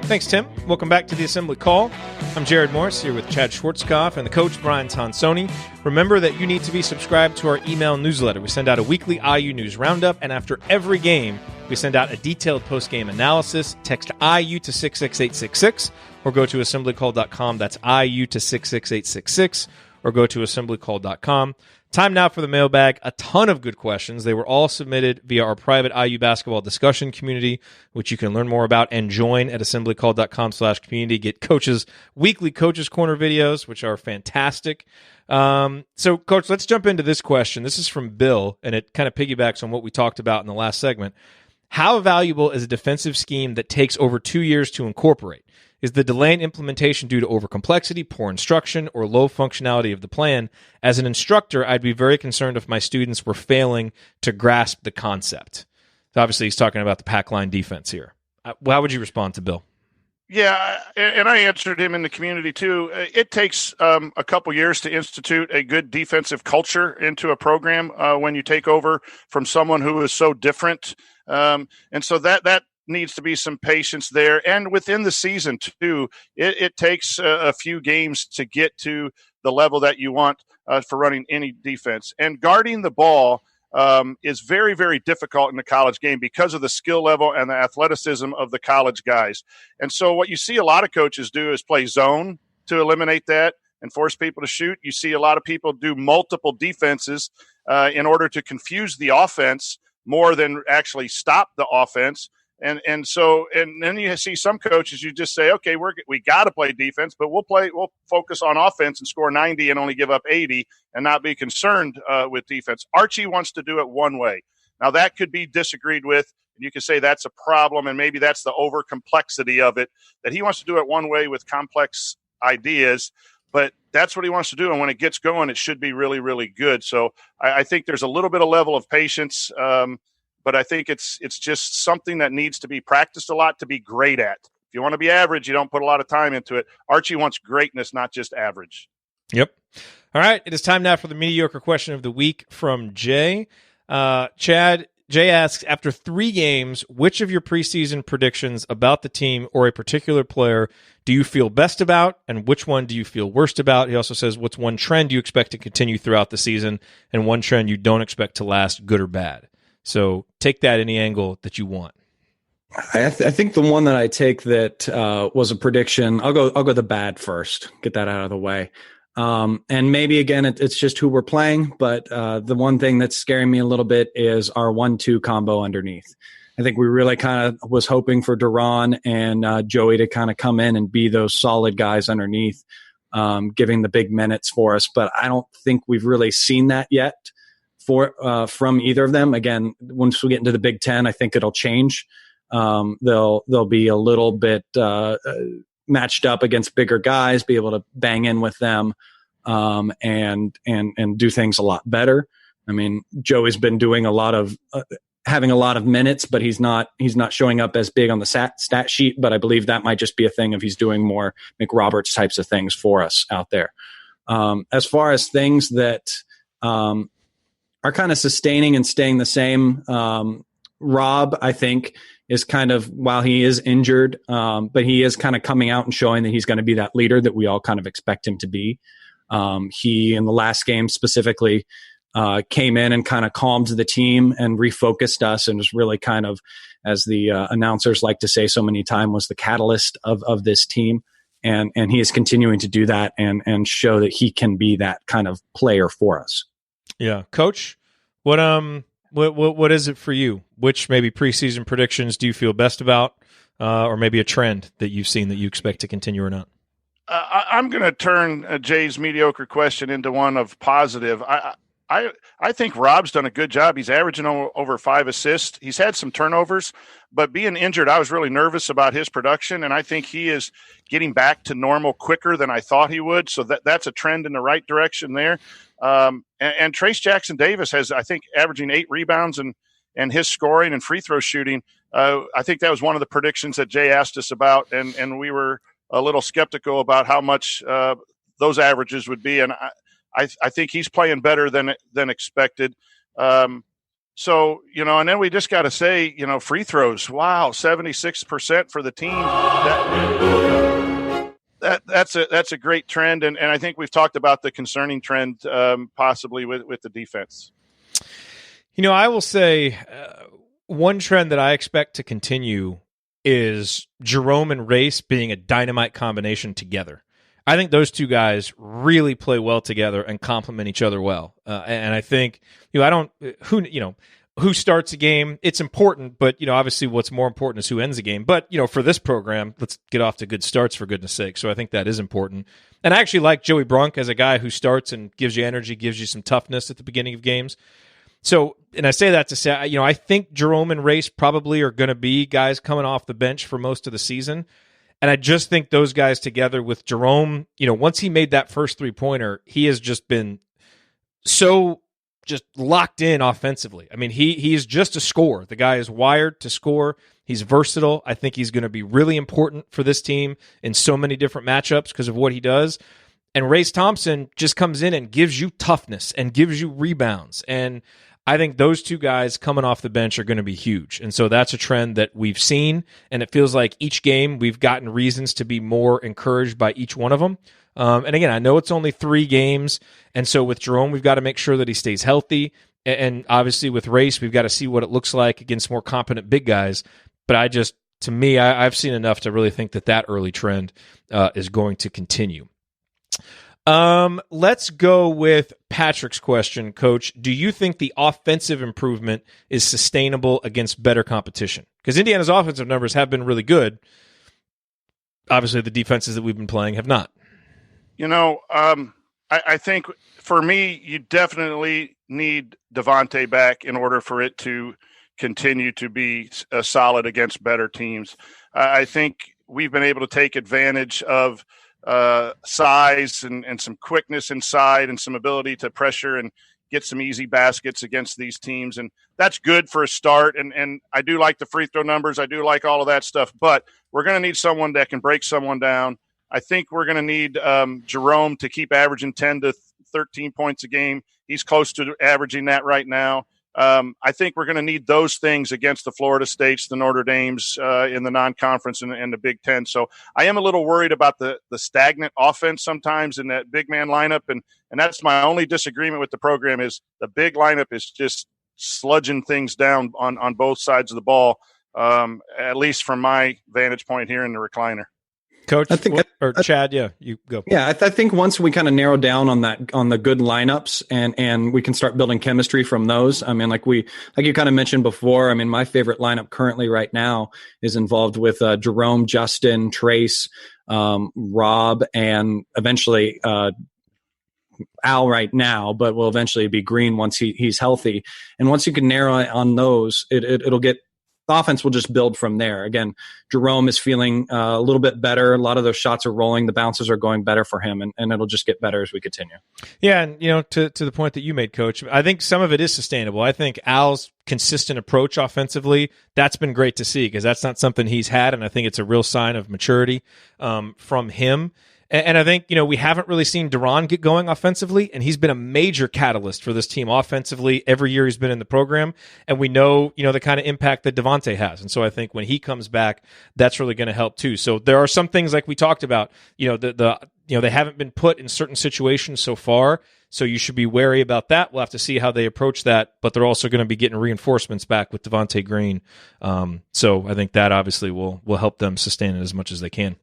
S1: Thanks, Tim. Welcome back to the Assembly Call. I'm Jerod Morris here with Chad Schwartzkopf and the coach, Brian Tonsoni. Remember that you need to be subscribed to our email newsletter. We send out a weekly IU News Roundup, and after every game, we send out a detailed post-game analysis. Text IU to 66866 or go to assemblycall.com. That's IU to 66866 or go to assemblycall.com. Time now for the mailbag. A ton of good questions. They were all submitted via our private IU basketball discussion community, which you can learn more about and join at assemblycall.com/community. Get weekly Coaches Corner videos, which are fantastic. So, Coach, let's jump into this question. This is from Bill, and it kind of piggybacks on what we talked about in the last segment. How valuable is a defensive scheme that takes over 2 years to incorporate? Is the delay in implementation due to overcomplexity, poor instruction, or low functionality of the plan? As an instructor, I'd be very concerned if my students were failing to grasp the concept. Obviously, he's talking about the pack line defense here. How would you respond to Bill?
S8: Yeah, and I answered him in the community too. It takes a couple years to institute a good defensive culture into a program when you take over from someone who is so different. And so that needs to be some patience there. And within the season, too, it takes a few games to get to the level that you want for running any defense. And guarding the ball is very, very difficult in the college game because of the skill level and the athleticism of the college guys. And so what you see a lot of coaches do is play zone to eliminate that and force people to shoot. You see a lot of people do multiple defenses in order to confuse the offense more than actually stop the offense. And then you see some coaches, you just say, okay, we got to play defense, but we'll focus on offense and score 90 and only give up 80 and not be concerned with defense. Archie wants to do it one way. Now that could be disagreed with, and you can say that's a problem, and maybe that's the over complexity of it, that he wants to do it one way with complex ideas, but that's what he wants to do. And when it gets going, it should be really, really good. So I think there's a little bit of level of patience, but I think it's just something that needs to be practiced a lot to be great at. If you want to be average, you don't put a lot of time into it. Archie wants greatness, not just average.
S1: Yep. All right. It is time now for the mediocre question of the week from Jay. Chad, Jay asks, after 3 games, which of your preseason predictions about the team or a particular player do you feel best about, and which one do you feel worst about? He also says, what's one trend you expect to continue throughout the season and one trend you don't expect to last, good or bad? So take that any angle that you want.
S4: I think the one that I take that was a prediction. I'll go the bad first. Get that out of the way. And maybe again, it's just who we're playing. But the one thing that's scaring me a little bit is our 1-2 combo underneath. I think we really kind of was hoping for Duran and Joey to kind of come in and be those solid guys underneath, giving the big minutes for us. But I don't think we've really seen that yet from either of them. Again, once we get into the Big Ten, I think it'll change. They'll be a little bit matched up against bigger guys, be able to bang in with them, and do things a lot better. I mean, Joey's been doing a lot of having a lot of minutes, but he's not showing up as big on the stat sheet. But I believe that might just be a thing if he's doing more McRoberts types of things for us out there. As far as things that are kind of sustaining and staying the same. Rob, I think, is kind of, while he is injured, but he is kind of coming out and showing that he's going to be that leader that we all kind of expect him to be. He, in the last game specifically, came in and kind of calmed the team and refocused us, and was really kind of, as the announcers like to say so many times, was the catalyst of this team. And he is continuing to do that and show that he can be that kind of player for us.
S1: Yeah. Coach, what is it for you? Which maybe preseason predictions do you feel best about? or maybe a trend that you've seen that you expect to continue or not?
S8: I'm going to turn Jay's mediocre question into one of positive. I think Rob's done a good job. He's averaging over 5 assists. He's had some turnovers, but being injured, I was really nervous about his production, and I think he is getting back to normal quicker than I thought he would. So that's a trend in the right direction there. And Trace Jackson Davis has, I think, averaging 8 rebounds and his scoring and free throw shooting. I think that was one of the predictions that Jay asked us about, and we were a little skeptical about how much those averages would be. And I think he's playing better than expected. So, and then we just got to say, free throws. Wow, 76% for the team. That's a great trend. And I think we've talked about the concerning trend possibly with the defense.
S1: I will say one trend that I expect to continue is Jerome and Race being a dynamite combination together. I think those two guys really play well together and complement each other well. And I think, who starts a game, it's important, but, obviously what's more important is who ends a game. But, for this program, let's get off to good starts for goodness sake. So I think that is important. And I actually like Joey Brunk as a guy who starts and gives you energy, gives you some toughness at the beginning of games. So, and I say that to say, I think Jerome and Race probably are going to be guys coming off the bench for most of the season. And I just think those guys together with Jerome, once he made that first 3-pointer, he has just been so just locked in offensively. I mean, he is just a scorer. The guy is wired to score. He's versatile. I think he's going to be really important for this team in so many different matchups because of what he does. And Race Thompson just comes in and gives you toughness and gives you rebounds. And I think those two guys coming off the bench are going to be huge. And so that's a trend that we've seen, and it feels like each game we've gotten reasons to be more encouraged by each one of them. And again, I know it's only 3 games, and so with Jerome, we've got to make sure that he stays healthy. And obviously with Race, we've got to see what it looks like against more competent big guys. But I've seen enough to really think that early trend is going to continue. Let's go with Patrick's question, Coach. Do you think the offensive improvement is sustainable against better competition? Because Indiana's offensive numbers have been really good. Obviously, the defenses that we've been playing have not.
S8: I think for me, you definitely need Devonte back in order for it to continue to be solid against better teams. I think we've been able to take advantage of size and some quickness inside and some ability to pressure and get some easy baskets against these teams. And that's good for a start. And I do like the free throw numbers. I do like all of that stuff, but we're going to need someone that can break someone down. I think we're going to need Jerome to keep averaging 10 to 13 points a game. He's close to averaging that right now. I think we're going to need those things against the Florida States, the Notre Dames in the non-conference and the Big Ten. So I am a little worried about the stagnant offense sometimes in that big man lineup. And that's my only disagreement with the program is the big lineup is just sludging things down on both sides of the ball, at least from my vantage point here in the recliner.
S1: Coach, Chad, you go.
S4: Yeah, I think once we kind of narrow down on the good lineups and we can start building chemistry from those. I mean, like you kind of mentioned before. I mean, my favorite lineup currently right now is involved with Jerome, Justin, Trace, Rob, and eventually Al right now, but will eventually be Green once he's healthy. And once you can narrow on those, it'll get. The offense will just build from there. Again, Jerome is feeling a little bit better. A lot of those shots are rolling. The bounces are going better for him, and it'll just get better as we continue.
S1: Yeah, and to the point that you made, Coach, I think some of it is sustainable. I think Al's consistent approach offensively, that's been great to see because that's not something he's had, and I think it's a real sign of maturity from him. And I think, we haven't really seen Duran get going offensively, and he's been a major catalyst for this team offensively every year he's been in the program. And we know, the kind of impact that Devonte has. And so I think when he comes back, that's really going to help too. So there are some things like we talked about, they haven't been put in certain situations so far. So you should be wary about that. We'll have to see how they approach that, but they're also going to be getting reinforcements back with Devonte Green. So I think that obviously will help them sustain it as much as they can.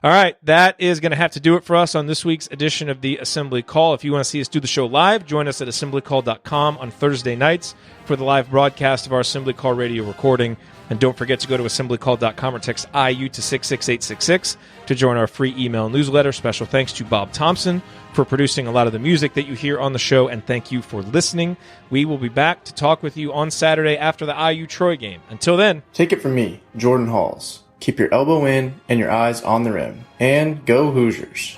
S1: All right, that is going to have to do it for us on this week's edition of the Assembly Call. If you want to see us do the show live, join us at assemblycall.com on Thursday nights for the live broadcast of our Assembly Call radio recording. And don't forget to go to assemblycall.com or text IU to 66866 to join our free email newsletter. Special thanks to Bob Thompson for producing a lot of the music that you hear on the show, and thank you for listening. We will be back to talk with you on Saturday after the IU Troy game. Until then,
S11: take it from me, Jordan Halls. Keep your elbow in and your eyes on the rim. And go Hoosiers.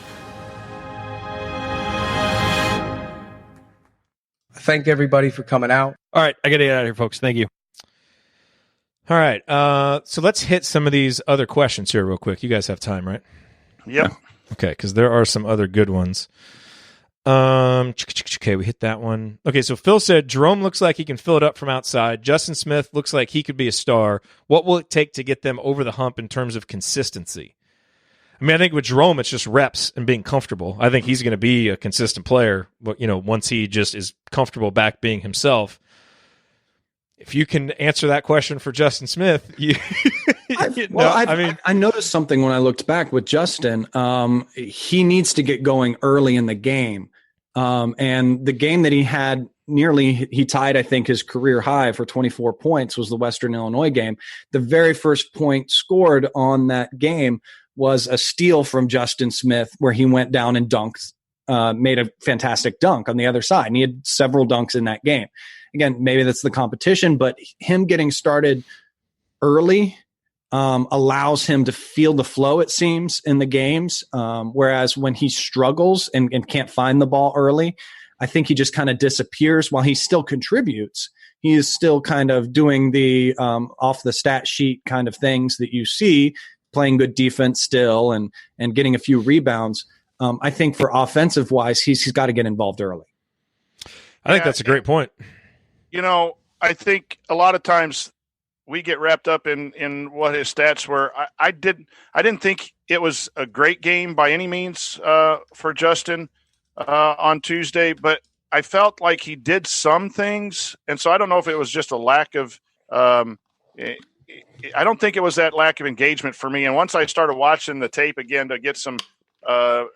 S12: Thank everybody for coming out.
S5: All right, I got to get out of here, folks. Thank you.
S1: All right, so let's hit some of these other questions here real quick. You guys have time, right?
S8: Yep.
S1: Okay, because there are some other good ones. Okay, we hit that one. Okay, so Phil said, Jerome looks like he can fill it up from outside. Justin Smith looks like he could be a star. What will it take to get them over the hump in terms of consistency? I mean, I think with Jerome, it's just reps and being comfortable. I think he's going to be a consistent player, once he just is comfortable back being himself. If you can answer that question for Justin Smith,
S4: I noticed something when I looked back with Justin. He needs to get going early in the game. And the game that he had he tied, I think, his career high for 24 points was the Western Illinois game. The very first point scored on that game was a steal from Justin Smith where he went down and dunked, made a fantastic dunk on the other side. And he had several dunks in that game. Again, maybe that's the competition, but him getting started early allows him to feel the flow, it seems, in the games. Whereas when he struggles and can't find the ball early, I think he just kind of disappears. While he still contributes, he is still kind of doing the off the stat sheet kind of things that you see, playing good defense still and getting a few rebounds. I think for offensive wise, he's got to get involved early.
S1: I think that's a great point.
S8: I think a lot of times we get wrapped up in what his stats were. I didn't think it was a great game by any means for Justin on Tuesday, but I felt like he did some things. And so I don't know if it was just a lack of I don't think it was that lack of engagement for me. And once I started watching the tape again to get some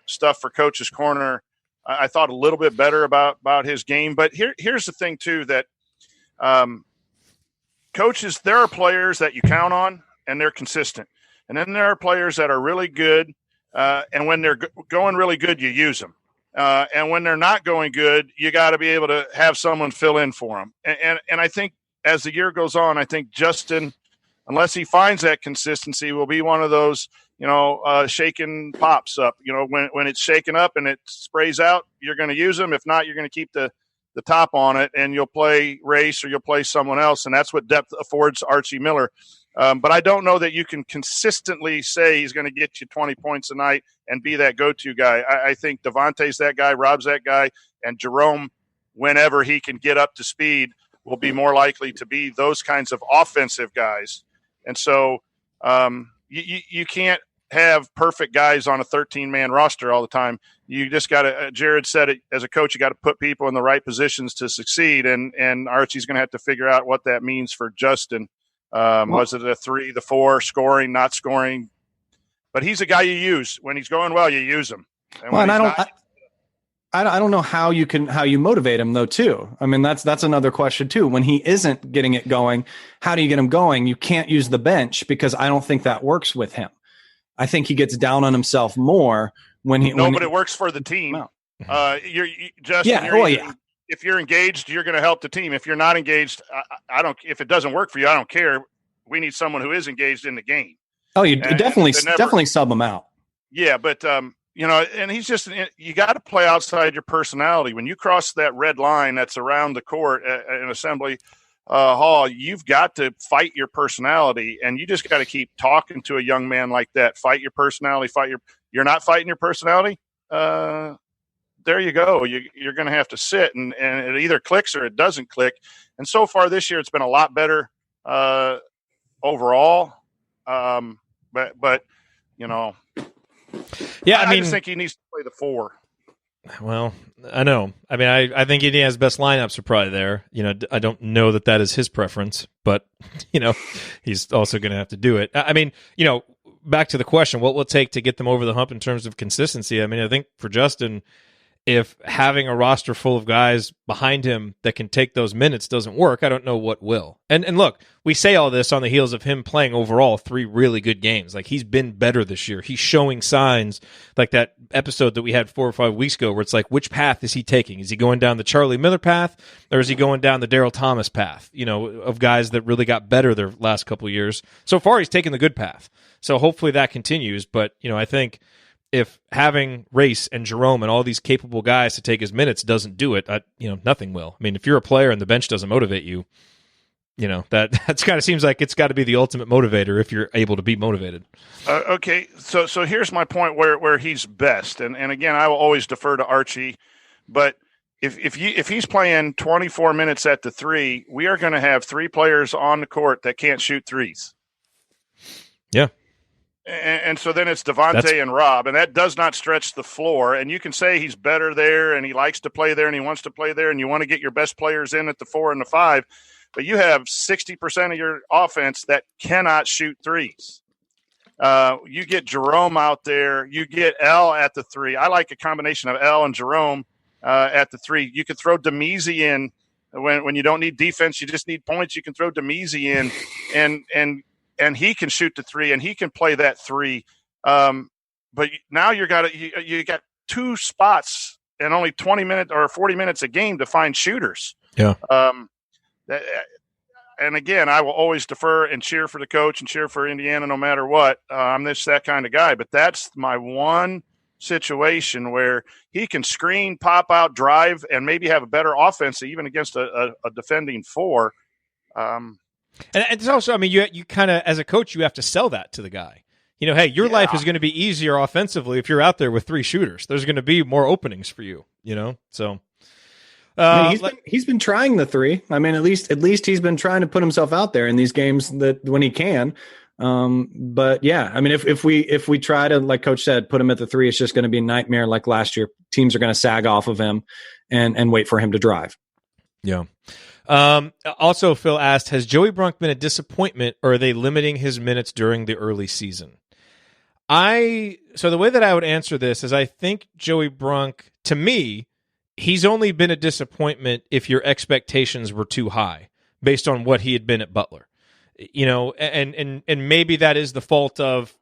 S8: stuff for Coach's Corner, I thought a little bit better about his game. But here's the thing, too, that coaches, there are players that you count on and they're consistent. And then there are players that are really good. And when they're going really good, you use them. And when they're not going good, you got to be able to have someone fill in for them. And I think as the year goes on, I think Justin, unless he finds that consistency, will be one of those, shaking pops up. When it's shaken up and it sprays out, you're going to use them. If not, you're going to keep the top on it, and you'll play race or you'll play someone else. And that's what depth affords Archie Miller. But I don't know that you can consistently say he's going to get you 20 points a night and be that go-to guy. I think Devonte's that guy, Rob's that guy, and Jerome, whenever he can get up to speed, will be more likely to be those kinds of offensive guys. And so you can't have perfect guys on a 13-man roster all the time. You just got to, Jerod said it, as a coach, you got to put people in the right positions to succeed. And Archie's going to have to figure out what that means for Justin. Was it a 3, the 4, scoring, not scoring? But he's a guy you use. When he's going well, you use him. And
S4: I don't know how you motivate him though too. I mean, that's another question too. When he isn't getting it going, how do you get him going? You can't use the bench because I don't think that works with him. I think he gets down on himself more when he.
S8: But it works for the team. If you're engaged, you're going to help the team. If you're not engaged, I don't. If it doesn't work for you, I don't care. We need someone who is engaged in the game.
S4: Oh, you definitely sub him out.
S8: Yeah, but and he's just, you got to play outside your personality. When you cross that red line that's around the court in Assembly Hall, you've got to fight your personality, and you just got to keep talking to a young man like that. Fight your personality. You're not fighting your personality. There you go. You're going to have to sit, and it either clicks or it doesn't click. And so far this year, it's been a lot better overall. But
S1: yeah,
S8: I just think he needs to play the 4.
S1: Well, I know. I mean, I think Indiana's best lineups are probably there. I don't know that is his preference, but he's also going to have to do it. I mean, back to the question, what will it take to get them over the hump in terms of consistency? I mean, I think for Justin, if having a roster full of guys behind him that can take those minutes doesn't work, I don't know what will. And look, we say all this on the heels of him playing overall 3 really good games. Like, he's been better this year. He's showing signs, like that episode that we had 4 or 5 weeks ago where it's like, which path is he taking? Is he going down the Charlie Miller path, or is he going down the Daryl Thomas path, of guys that really got better their last couple of years? So far, he's taken the good path. So hopefully that continues. But, I think if having Race and Jerome and all these capable guys to take his minutes doesn't do it, nothing will. I mean, if you're a player and the bench doesn't motivate you, that's kind of seems like it's got to be the ultimate motivator if you're able to be motivated.
S8: Okay, so here's my point where he's best, and again, I will always defer to Archie, but if he's playing 24 minutes at the 3, we are going to have 3 players on the court that can't shoot threes.
S1: Yeah.
S8: And so then it's Devonte and Rob, and that does not stretch the floor. And you can say he's better there, and he likes to play there, and he wants to play there, and you want to get your best players in at the 4 and the 5. But you have 60% of your offense that cannot shoot threes. You get Jerome out there. You get L at the 3. I like a combination of L and Jerome at the 3. You could throw Demezi in when you don't need defense. You just need points. You can throw Demezi in, and he can shoot the 3, and he can play that 3. But now you got 2 spots and only 20 minutes or 40 minutes a game to find shooters.
S1: Yeah.
S8: And again, I will always defer and cheer for the coach and cheer for Indiana no matter what. I'm just that kind of guy. But that's my one situation where he can screen, pop out, drive, and maybe have a better offense even against a defending 4.
S1: And it's also, I mean, you kind of, as a coach, you have to sell that to the guy. Hey, your life is going to be easier offensively if you're out there with 3 shooters. There's going to be more openings for you, So
S4: he's been trying the 3. I mean, at least he's been trying to put himself out there in these games that when he can. But yeah, I mean, if we try to, like Coach said, put him at the 3, it's just going to be a nightmare. Like last year, teams are going to sag off of him and wait for him to drive.
S1: Yeah. Also, Phil asked, has Joey Brunk been a disappointment, or are they limiting his minutes during the early season? So the way that I would answer this is I think Joey Brunk, to me, he's only been a disappointment if your expectations were too high based on what he had been at Butler. And maybe that is the fault of,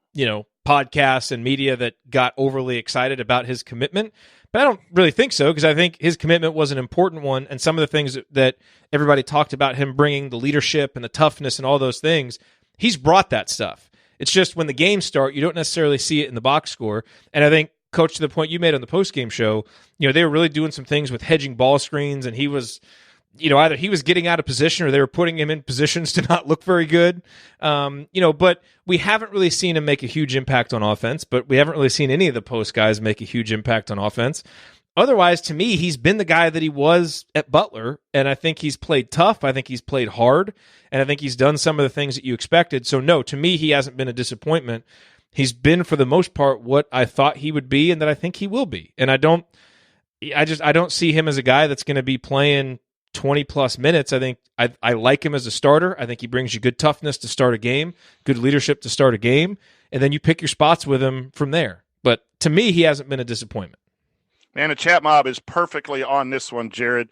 S1: podcasts and media that got overly excited about his commitment. But I don't really think so, because I think his commitment was an important one, and some of the things that everybody talked about him bringing, the leadership and the toughness and all those things, he's brought that stuff. It's just when the games start, you don't necessarily see it in the box score. And I think, Coach, to the point you made on the postgame show, they were really doing some things with hedging ball screens, and he was, either he was getting out of position or they were putting him in positions to not look very good. But we haven't really seen him make a huge impact on offense, but we haven't really seen any of the post guys make a huge impact on offense. Otherwise, to me, he's been the guy that he was at Butler, and I think he's played tough. I think he's played hard, and I think he's done some of the things that you expected. So, no, to me, he hasn't been a disappointment. He's been, for the most part, what I thought he would be and that I think he will be. And I don't see him as a guy that's going to be playing 20-plus minutes. I think I like him as a starter. I think he brings you good toughness to start a game, good leadership to start a game, and then you pick your spots with him from there. But to me, he hasn't been a disappointment.
S8: Man, the ChatMob is perfectly on this one, Jerod.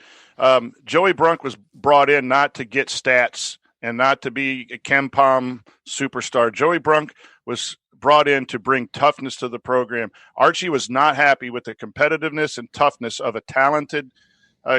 S8: Joey Brunk was brought in not to get stats and not to be a KenPom superstar. Joey Brunk was brought in to bring toughness to the program. Archie was not happy with the competitiveness and toughness of a talented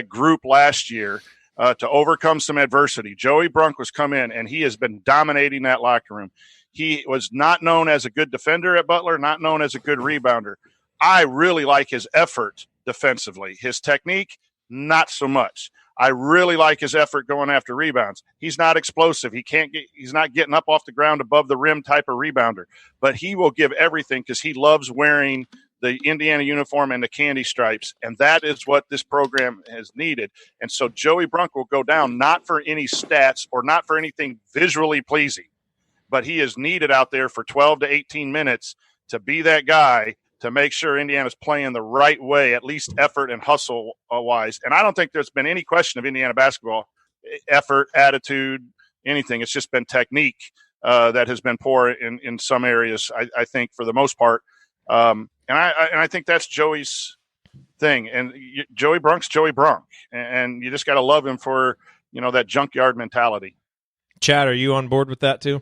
S8: group last year to overcome some adversity. Joey Brunk was come in, and he has been dominating that locker room. He was not known as a good defender at Butler, not known as a good rebounder. I really like his effort defensively. His technique, not so much. I really like his effort going after rebounds. He's not explosive. He's not getting up off the ground above the rim type of rebounder, but he will give everything because he loves wearing the Indiana uniform and the candy stripes, and that is what this program has needed. And so Joey Brunk will go down not for any stats or not for anything visually pleasing, but he is needed out there for 12 to 18 minutes to be that guy to make sure Indiana's playing the right way, at least effort and hustle-wise. And I don't think there's been any question of Indiana basketball, effort, attitude, anything. It's just been technique that has been poor in some areas, I think, for the most part. And I think that's Joey's thing. And Joey Brunk's Joey Brunk, and you just got to love him for, that junkyard mentality.
S1: Chad, are you on board with that too?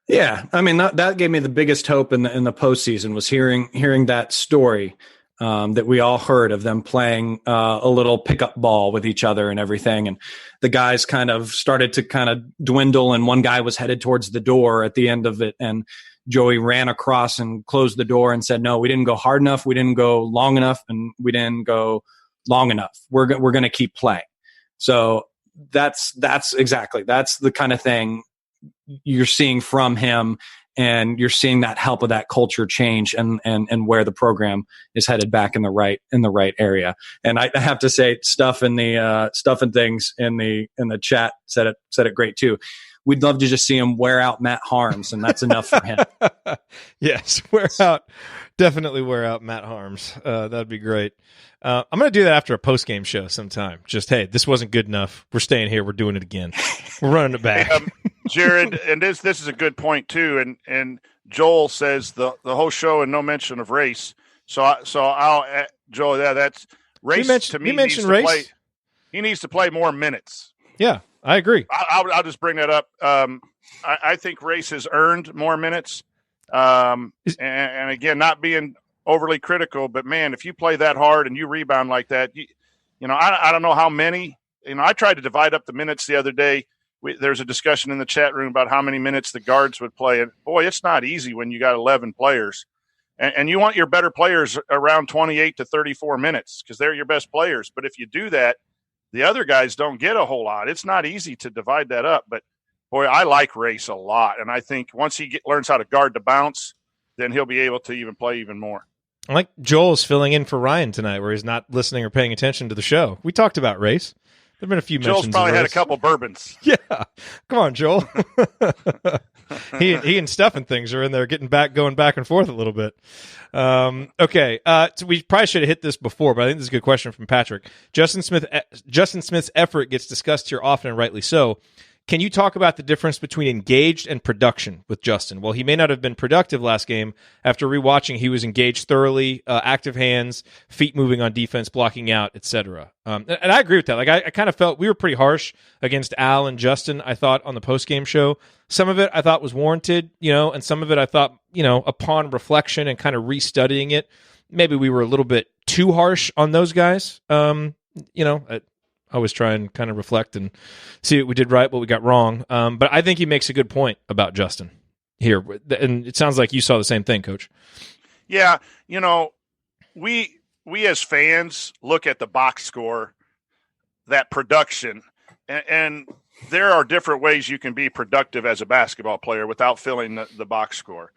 S4: Yeah, I mean that gave me the biggest hope in the postseason was hearing that story that we all heard of them playing a little pickup ball with each other and everything, and the guys kind of started to kind of dwindle, and one guy was headed towards the door at the end of it, and Joey ran across and closed the door and said, "No, we didn't go hard enough, we didn't go long enough, and we didn't go long enough. We're going to keep playing." So that's the kind of thing you're seeing from him, and you're seeing that help of that culture change and where the program is headed back in the right area. And I have to say, stuff and things in the chat said it great too. We'd love to just see him wear out Matt Harms, and that's enough for him.
S1: Yes, definitely wear out Matt Harms. That'd be great. I'm going to do that after a post-game show sometime. Just, hey, this wasn't good enough. We're staying here. We're doing it again. We're running it back.
S8: Jerod, and this is a good point too. And Joel says the whole show and no mention of race. So I'll Joel. Yeah, that's race to me.
S1: You mentioned race.
S8: He needs to play more minutes.
S1: Yeah, I agree.
S8: I'll just bring that up. I think Race has earned more minutes. And again, not being overly critical, but man, if you play that hard and you rebound like that, I don't know how many. I tried to divide up the minutes the other day. There's a discussion in the chat room about how many minutes the guards would play. And boy, it's not easy when you got 11 players. And you want your better players around 28 to 34 minutes because they're your best players. But if you do that, the other guys don't get a whole lot. It's not easy to divide that up. But, boy, I like Race a lot. And I think once he learns how to guard the bounce, then he'll be able to even play even more.
S1: I like Joel's filling in for Ryan tonight where he's not listening or paying attention to the show. We talked about Race. There have been a few mentions.
S8: Joel's probably had a couple bourbons.
S1: Yeah. Come on, Joel. he and Steph and things are in there going back and forth a little bit. Okay. So we probably should have hit this before, but I think this is a good question from Patrick. Justin Smith's effort gets discussed here often, and rightly so. Can you talk about the difference between engaged and production with Justin? Well, he may not have been productive last game. After rewatching, he was engaged thoroughly, active hands, feet moving on defense, blocking out, etc. And I agree with that. Like I kind of felt we were pretty harsh against Al and Justin, I thought, on the post-game show. Some of it I thought was warranted, and some of it I thought, upon reflection and kind of restudying it, maybe we were a little bit too harsh on those guys. I always try and kind of reflect and see what we did right, what we got wrong. But I think he makes a good point about Justin here. And it sounds like you saw the same thing, Coach.
S8: Yeah. We as fans look at the box score, that production, and there are different ways you can be productive as a basketball player without filling the box score.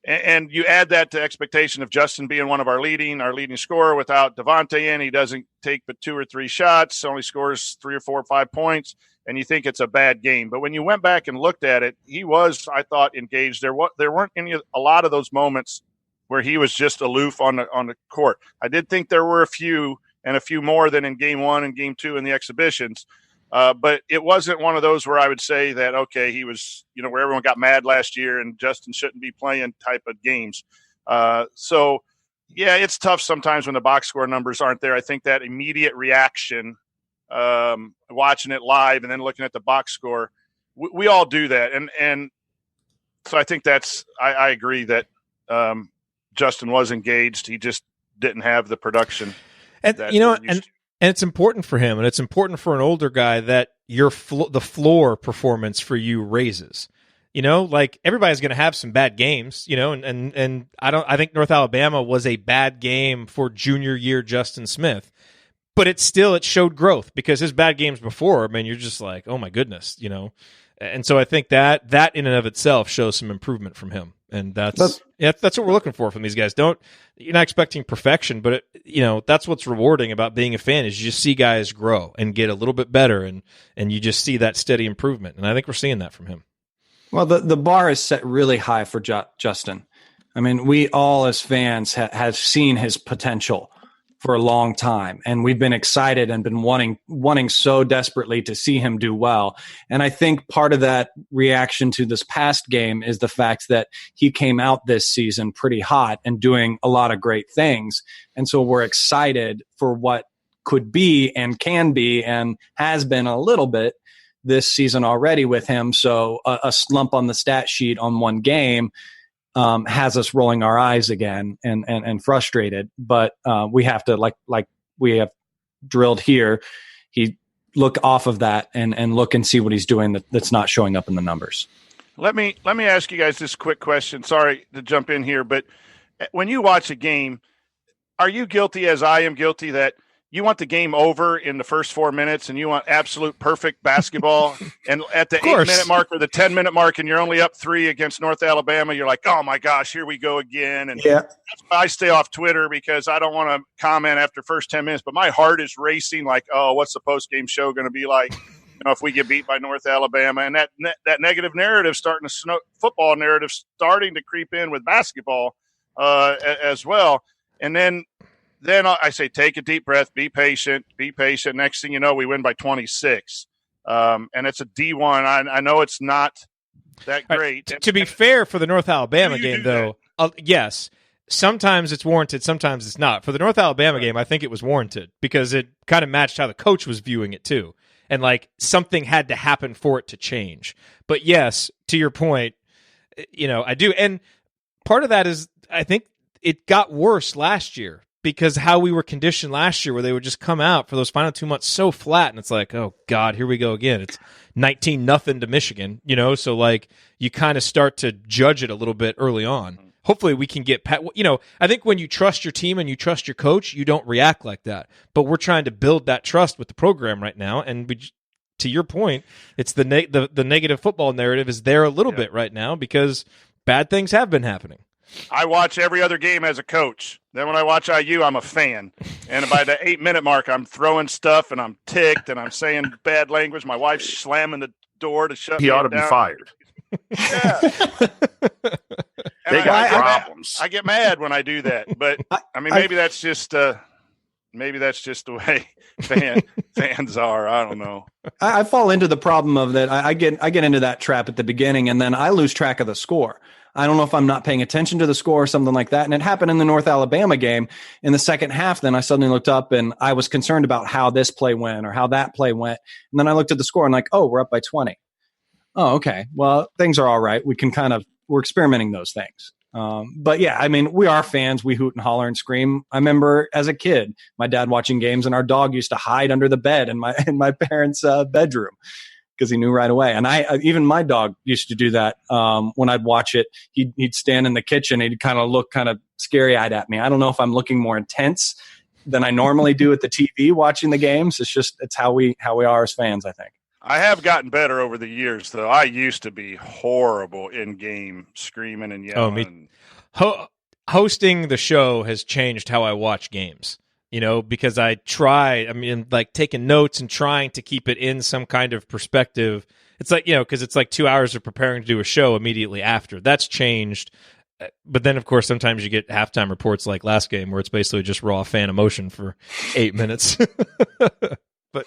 S8: And you add that to expectation of Justin being one of our leading scorer. Without Devonte in, he doesn't take but 2 or 3 shots, only scores 3 or 4 or 5 points, and you think it's a bad game. But when you went back and looked at it, he was, I thought, engaged. There weren't a lot of those moments where he was just aloof on the court. I did think there were a few more than in game 1 and game 2 in the exhibitions. But it wasn't one of those where I would say that, okay, he was, where everyone got mad last year and Justin shouldn't be playing type of games. So, yeah, it's tough sometimes when the box score numbers aren't there. I think that immediate reaction, watching it live and then looking at the box score, we all do that. And so I think I agree that Justin was engaged. He just didn't have the production.
S1: And it's important for him, and it's important for an older guy that the floor performance for you raises. Like everybody's going to have some bad games, and I think North Alabama was a bad game for junior year Justin Smith, but it showed growth because his bad games before, you're just like, oh my goodness, And so I think that in and of itself shows some improvement from him. And that's what we're looking for from these guys. You're not expecting perfection, but that's what's rewarding about being a fan is you just see guys grow and get a little bit better, and you just see that steady improvement. And I think we're seeing that from him.
S4: Well, the bar is set really high for Justin. We all as fans have seen his potential for a long time, and we've been excited and been wanting so desperately to see him do well. And I think part of that reaction to this past game is the fact that he came out this season pretty hot and doing a lot of great things. And so we're excited for what could be and can be and has been a little bit this season already with him. So a slump on the stat sheet on one game has us rolling our eyes again and frustrated. But we have to, like we have drilled here, he look off of that and look and see what he's doing that's not showing up in the numbers.
S8: Let me ask you guys this quick question. Sorry to jump in here, but when you watch a game, are you guilty, as I am guilty, that you want the game over in the first 4 minutes and you want absolute perfect basketball, and at the 8-minute mark or the 10-minute mark and you're only up 3 against North Alabama, you're like, oh my gosh, here we go again. And that's why I stay off Twitter, because I don't want to comment after first 10 minutes, but my heart is racing like, oh, what's the post-game show going to be like, if we get beat by North Alabama? And that negative narrative football narrative starting to creep in with basketball as well. And then I say, take a deep breath, be patient. Next thing you know, we win by 26. And it's a D1. I know it's not that great.
S1: To be fair, for the North Alabama game, though, yes, sometimes it's warranted, sometimes it's not. For the North Alabama game, I think it was warranted because it kind of matched how the coach was viewing it, too. And, something had to happen for it to change. But, yes, to your point, I do. And part of that is, I think it got worse last year, because how we were conditioned last year, where they would just come out for those final 2 months so flat, and it's like, oh God, here we go again. It's 19-0 to Michigan, so you kind of start to judge it a little bit early on. Hopefully we can get I think when you trust your team and you trust your coach, you don't react like that. But we're trying to build that trust with the program right now, and to your point, it's the negative football narrative is there a little bit right now because bad things have been happening.
S8: I watch every other game as a coach. Then when I watch IU, I'm a fan. And by the 8-minute mark, I'm throwing stuff and I'm ticked and I'm saying bad language. My wife's slamming the door to shut me down.
S13: He ought to be fired.
S8: Yeah.
S13: They got problems.
S8: I get mad when I do that. But, maybe that's just the way fans are. I don't know.
S4: I fall into the problem of that. I get into that trap at the beginning, and then I lose track of the score. I don't know if I'm not paying attention to the score or something like that. And it happened in the North Alabama game in the second half. Then I suddenly looked up and I was concerned about how this play went or how that play went. And then I looked at the score and we're up by 20. Oh, okay. Well, things are all right. We can we're experimenting those things. But yeah, we are fans. We hoot and holler and scream. I remember as a kid, my dad watching games and our dog used to hide under the bed in my parents' bedroom, because he knew right away. And even my dog used to do that. When I'd watch it, he'd stand in the kitchen. He'd kind of look kind of scary-eyed at me. I don't know if I'm looking more intense than I normally do at the TV watching the games. It's how we are as fans, I think.
S8: I have gotten better over the years, though. I used to be horrible in game, screaming and yelling.
S1: Hosting the show has changed how I watch games. Because I try, taking notes and trying to keep it in some kind of perspective. It's because it's 2 hours of preparing to do a show immediately after. That's changed. But then, of course, sometimes you get halftime reports like last game where it's basically just raw fan emotion for 8 minutes. But,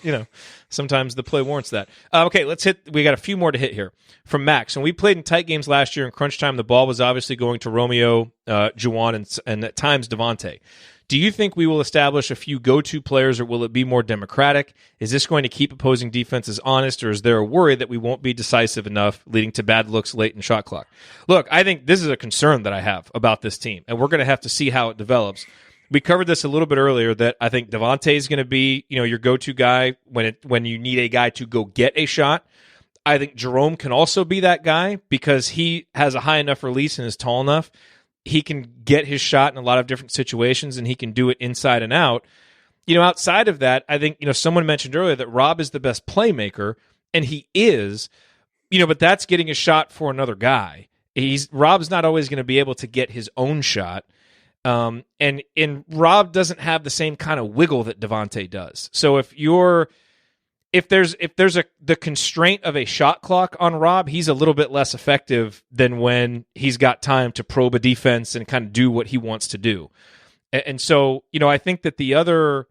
S1: sometimes the play warrants that. Okay, we got a few more to hit here. From Max, when we played in tight games last year in crunch time, the ball was obviously going to Romeo, Juwan, and at times Devonte. Do you think we will establish a few go-to players, or will it be more democratic? Is this going to keep opposing defenses honest, or is there a worry that we won't be decisive enough, leading to bad looks late in shot clock? Look, I think this is a concern that I have about this team, and we're going to have to see how it develops. We covered this a little bit earlier, that I think Devonte is going to be, your go-to guy when you need a guy to go get a shot. I think Jerome can also be that guy because he has a high enough release and is tall enough. He can get his shot in a lot of different situations, and he can do it inside and out. Outside of that, I think, someone mentioned earlier that Rob is the best playmaker, and he is, but that's getting a shot for another guy. Rob's not always going to be able to get his own shot. And Rob doesn't have the same kind of wiggle that Devonte does. So if there's the constraint of a shot clock on Rob, he's a little bit less effective than when he's got time to probe a defense and kind of do what he wants to do. And so, I think that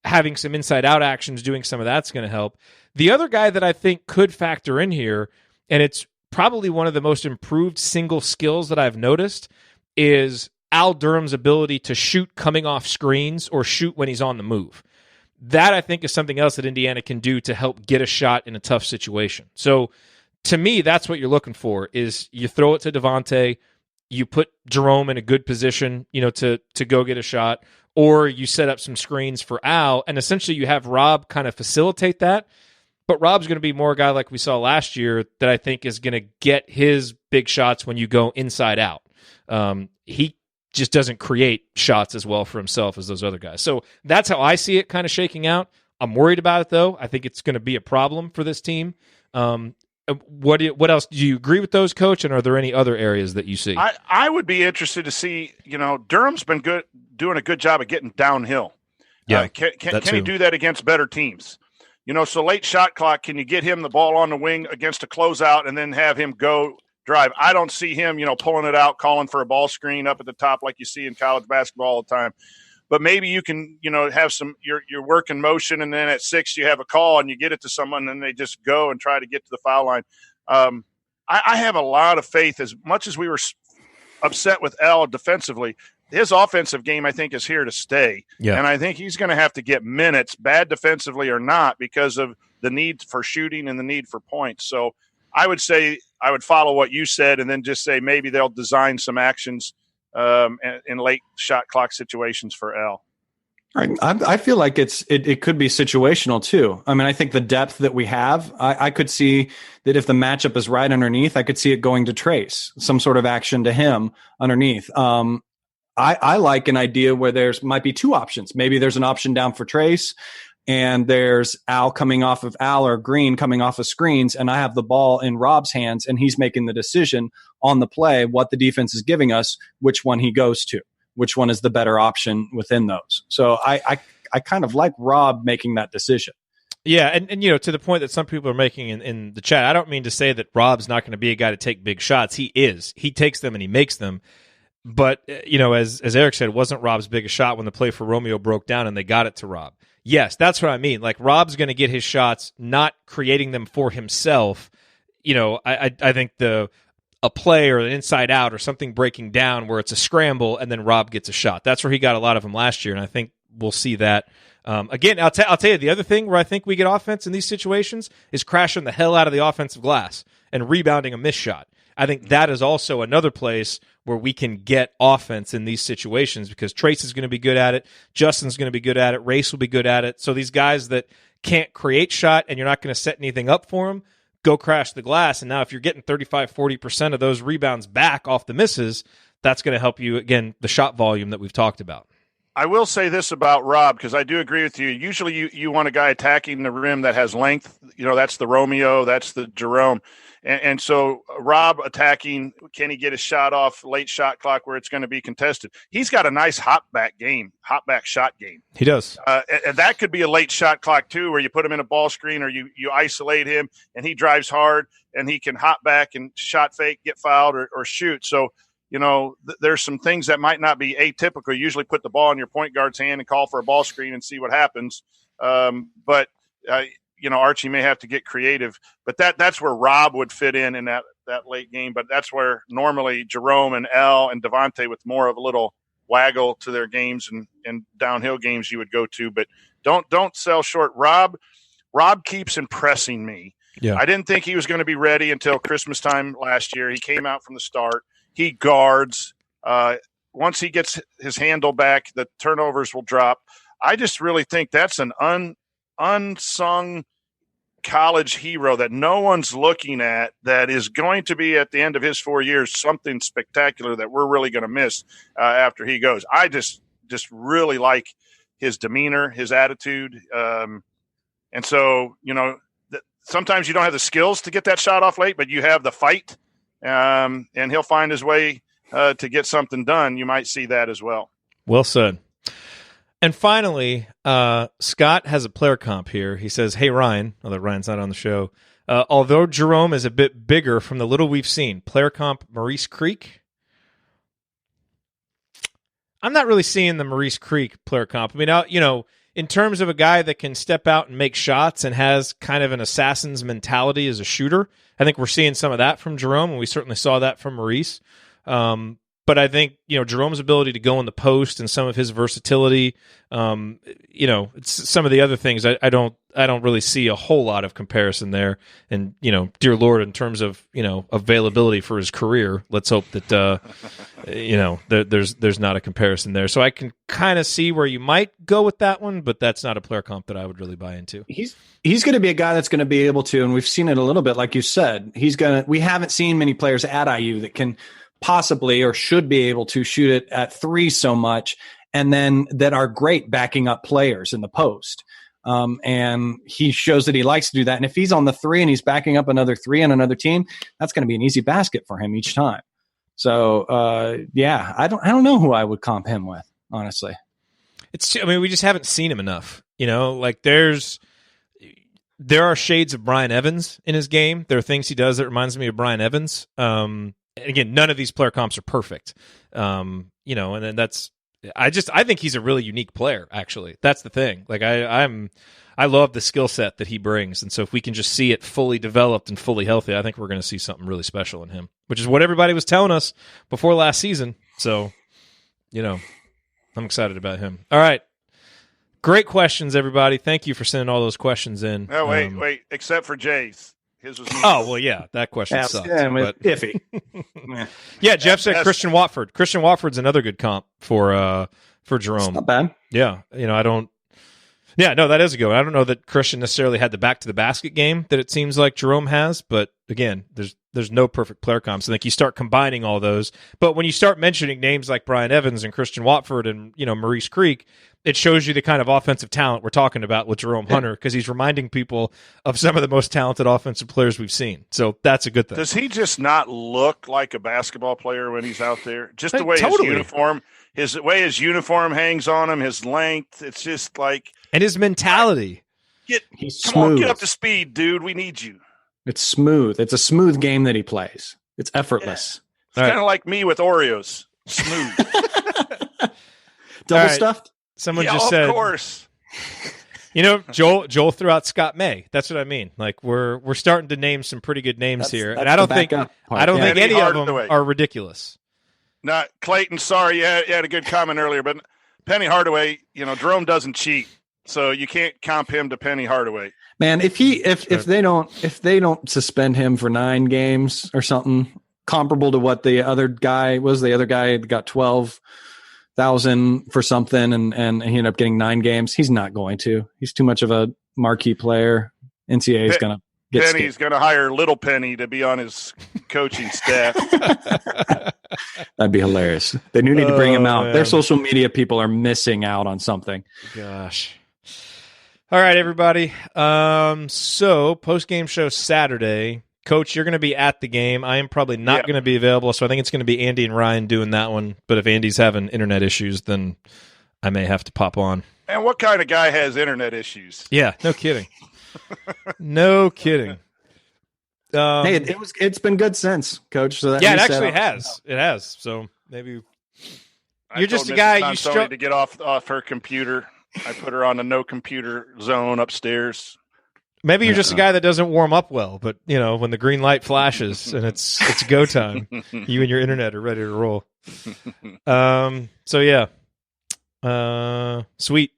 S1: having some inside out actions, doing some of that's going to help. The other guy that I think could factor in here, and it's probably one of the most improved single skills that I've noticed, is Al Durham's ability to shoot coming off screens or shoot when he's on the move. That, I think, is something else that Indiana can do to help get a shot in a tough situation. So, to me, that's what you're looking for, is you throw it to Devonte, you put Jerome in a good position, to go get a shot, or you set up some screens for Al, and essentially you have Rob kind of facilitate that. But Rob's going to be more a guy like we saw last year that I think is going to get his big shots when you go inside out. He just doesn't create shots as well for himself as those other guys. So that's how I see it kind of shaking out. I'm worried about it, though. I think it's going to be a problem for this team. What else? Do you agree with those, Coach? And are there any other areas that you see?
S8: I would be interested to see, Durham's been doing a good job of getting downhill.
S1: Yeah,
S8: can he do that against better teams? So late shot clock, can you get him the ball on the wing against a closeout and then have him go drive? I don't see him, pulling it out, calling for a ball screen up at the top like you see in college basketball all the time. But maybe you can, have some your work in motion, and then at 6 you have a call and you get it to someone and they just go and try to get to the foul line. I have a lot of faith. As much as we were upset with Al defensively, his offensive game, I think, is here to stay.
S1: Yeah.
S8: And I think he's going to have to get minutes, bad defensively or not, because of the need for shooting and the need for points. So I would say I would follow what you said and then just say maybe they'll design some actions in late shot clock situations for Al.
S4: Right. I feel like it could be situational too. I mean, I think the depth that we have, I could see that if the matchup is right underneath, I could see it going to Trace, some sort of action to him underneath. I like an idea where there's might be two options. Maybe there's an option down for Trace, and there's Al coming off of Al or Green coming off of screens, and I have the ball in Rob's hands, and he's making the decision on the play, what the defense is giving us, which one he goes to, which one is the better option within those. So I kind of like Rob making that decision.
S1: Yeah, and to the point that some people are making in the chat, I don't mean to say that Rob's not going to be a guy to take big shots. He is. He takes them and he makes them. But, as Eric said, it wasn't Rob's biggest shot when the play for Romeo broke down and they got it to Rob. Yes, that's what I mean. Like, Rob's going to get his shots, not creating them for himself. I think a play or an inside out or something breaking down where it's a scramble and then Rob gets a shot. That's where he got a lot of them last year, and I think we'll see that. Again, I'll tell you, the other thing where I think we get offense in these situations is crashing the hell out of the offensive glass and rebounding a missed shot. I think that is also another place where we can get offense in these situations because Trace is going to be good at it. Justin's going to be good at it. Race will be good at it. So these guys that can't create shot and you're not going to set anything up for them, go crash the glass. And now if you're getting 35, 40% of those rebounds back off the misses, that's going to help you, again, the shot volume that we've talked about.
S8: I will say this about Rob, because I do agree with you. Usually you want a guy attacking the rim that has length. That's the Romeo, that's the Jerome. And so Rob attacking, can he get a shot off late shot clock where it's going to be contested? He's got a nice hop back shot game.
S1: He does.
S8: And that could be a late shot clock too, where you put him in a ball screen or you isolate him and he drives hard and he can hop back and shot fake, get fouled or shoot. So, there's some things that might not be atypical. You usually put the ball in your point guard's hand and call for a ball screen and see what happens. But Archie may have to get creative, but that's where Rob would fit in that late game. But that's where normally Jerome and Al and Devonte with more of a little waggle to their games and downhill games you would go to. But don't sell short. Rob keeps impressing me.
S1: Yeah.
S8: I didn't think he was going to be ready until Christmas time last year. He came out from the start. He guards. Once he gets his handle back, the turnovers will drop. I just really think that's an unsung college hero that no one's looking at, that is going to be at the end of his 4 years something spectacular that we're really going to miss after he goes. I just really like his demeanor, his attitude. And so, sometimes you don't have the skills to get that shot off late, but you have the fight. And he'll find his way to get something done. You might see that as well.
S1: Well said. And finally, Scott has a player comp here. He says, hey, Ryan, although Ryan's not on the show, although Jerome is a bit bigger from the little we've seen, player comp Maurice Creek. I'm not really seeing the Maurice Creek player comp. I mean, in terms of a guy that can step out and make shots and has kind of an assassin's mentality as a shooter, I think we're seeing some of that from Jerome, and we certainly saw that from Maurice. But I think, Jerome's ability to go in the post and some of his versatility, it's some of the other things I don't really see a whole lot of comparison there. And, dear Lord, in terms of, availability for his career, let's hope that, there's not a comparison there. So I can kind of see where you might go with that one, but that's not a player comp that I would really buy into.
S4: He's going to be a guy that's going to be able to, and we've seen it a little bit, like you said, we haven't seen many players at IU that can possibly or should be able to shoot it at 3 so much, and then that are great backing up players in the post. And he shows that he likes to do that. And if he's on the 3 and he's backing up another 3 on another team, that's going to be an easy basket for him each time. So, I don't know who I would comp him with, honestly.
S1: We just haven't seen him enough. There are shades of Brian Evans in his game. There are things he does that reminds me of Brian Evans. Again, none of these player comps are perfect. And then I think he's a really unique player, actually. That's the thing. Like I love the skill set that he brings. And so if we can just see it fully developed and fully healthy, I think we're going to see something really special in him, which is what everybody was telling us before last season. So, I'm excited about him. All right. Great questions, everybody. Thank you for sending all those questions in.
S8: Oh, wait, except for Jay's. His was
S1: that question sucks.
S4: Yeah,
S1: but
S4: iffy.
S1: Yeah, Jeff said Christian Watford. Christian Watford's another good comp for Jerome.
S4: It's not bad.
S1: Yeah, that is a good one. I don't know that Christian necessarily had the back to the basket game that it seems like Jerome has, but again, there's no perfect player comps. I think you start combining all those, but when you start mentioning names like Brian Evans and Christian Watford and Maurice Creek, it shows you the kind of offensive talent we're talking about with Jerome Hunter, because he's reminding people of some of the most talented offensive players we've seen. So that's a good thing.
S8: Does he just not look like a basketball player when he's out there? Just the way his uniform hangs on him, his length, it's just like...
S1: And his mentality.
S8: Come on, get up to speed, dude. We need you.
S4: It's smooth. It's a smooth game that he plays. It's effortless.
S8: Yeah. It's kind of like me with Oreos. Smooth.
S4: Double stuffed?
S1: Someone just said,
S8: of course.
S1: Joel threw out Scott May. That's what I mean. Like we're starting to name some pretty good names here, and I don't think any of them are ridiculous.
S8: Not Clayton. Sorry, you had a good comment earlier, but Penny Hardaway. Jerome doesn't cheat, so you can't comp him to Penny Hardaway.
S4: Man, if they don't suspend him for 9 games or something comparable to what the other guy got 12,000 for something and he ended up getting 9 games. He's not going to. He's too much of a marquee player. NCAA is going to get
S8: Penny's going to hire Little Penny to be on his coaching staff.
S4: That'd be hilarious. They do need to bring him out. Man. Their social media people are missing out on something.
S1: Gosh. All right, everybody. So post-game show Saturday. Coach, you're going to be at the game. I am probably not going to be available, so I think it's going to be Andy and Ryan doing that one. But if Andy's having internet issues, then I may have to pop on.
S8: And what kind of guy has internet issues?
S1: Yeah, no kidding. No kidding.
S4: Hey, it's been good since, Coach. So that
S1: it actually has. It has. So maybe you're just a guy. You
S8: to get off her computer. I put her on a no computer zone upstairs.
S1: Maybe you're just a guy that doesn't warm up well, but when the green light flashes and it's go time, you and your internet are ready to roll. Sweet.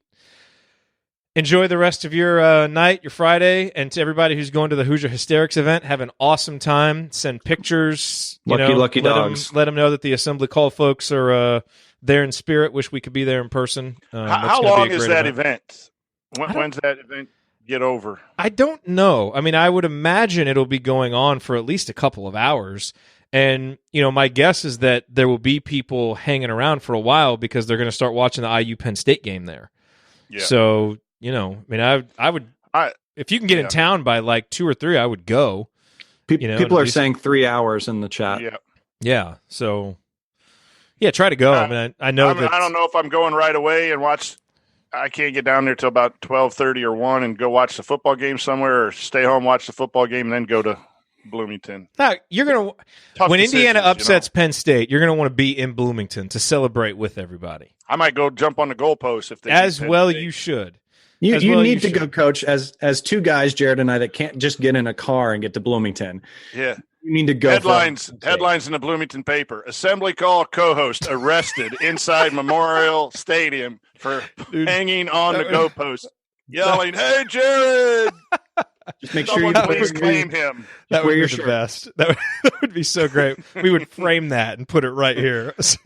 S1: Enjoy the rest of your night, your Friday, and to everybody who's going to the Hoosier Hysterics event, have an awesome time. Send pictures.
S4: Lucky dogs.
S1: Let them know that the Assembly Call folks are there in spirit. Wish we could be there in person.
S8: How long is that event? When's that event get over?
S1: I don't know. I mean, I would imagine it'll be going on for at least a couple of hours. And, my guess is that there will be people hanging around for a while because they're going to start watching the IU Penn State game there. Yeah. So, I would, if you can get in town by like 2 or 3, I would go.
S4: People are saying 3 hours in the chat.
S8: Yeah.
S1: Yeah. So, try to go. I know that.
S8: I don't know if I'm going right away and watch. I can't get down there till about 12:30 or 1 and go watch the football game somewhere, or stay home, watch the football game, and then go to Bloomington.
S1: Now, you're going to
S8: Tough
S1: when Indiana
S8: decisions,
S1: upsets Penn State, you're going to want to be in Bloomington to celebrate with everybody.
S8: I might go jump on the goalpost if they
S1: As
S8: beat Penn
S1: well
S8: State.
S1: You should.
S4: You
S1: well
S4: need to
S1: should.
S4: go, Coach, as two guys, Jerod and I, that can't just get in a car and get to Bloomington.
S8: Yeah.
S4: You need to go.
S8: Headlines in the Bloomington paper. Assembly call co-host arrested inside Memorial Stadium for hanging on the goalpost, yelling, "Hey, Jerod!"
S4: Just make
S8: Someone
S4: sure you
S8: please claim him.
S1: That
S4: wear
S1: would
S4: your
S1: be the
S4: shirt.
S1: best. That would be so great. We would frame that and put it right here.
S4: It's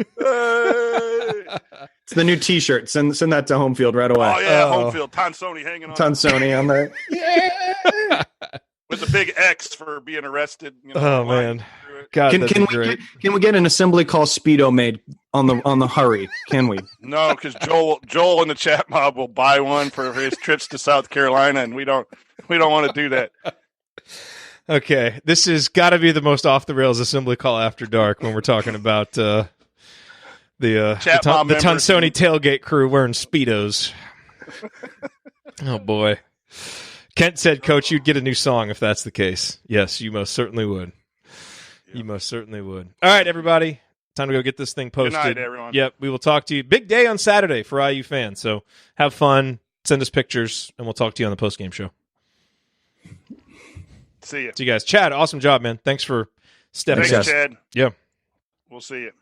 S4: the new T-shirt. Send that to home field right away.
S8: Oh yeah, home field. Tonsoni hanging on.
S4: Tonsoni on there.
S8: With the big X for being arrested.
S1: Oh man, God,
S4: Can we get an assembly call Speedo made on the hurry? Can we?
S8: No, because Joel in the chat mob will buy one for his trips to South Carolina, and we don't want to do that.
S1: Okay, this has got to be the most off the rails assembly call after dark when we're talking about the Tonsoni tailgate crew wearing Speedos. Oh boy. Kent said, Coach, you'd get a new song if that's the case. Yes, you most certainly would. You most certainly would. All right, everybody. Time to go get this thing posted.
S8: Good night, everyone.
S1: Yep, we will talk to you. Big day on Saturday for IU fans, so have fun. Send us pictures, and we'll talk to you on the postgame show.
S8: See you.
S1: See you guys. Chad, awesome job, man. Thanks for stepping in.
S8: Thanks, Chad.
S1: Yeah.
S8: We'll see you.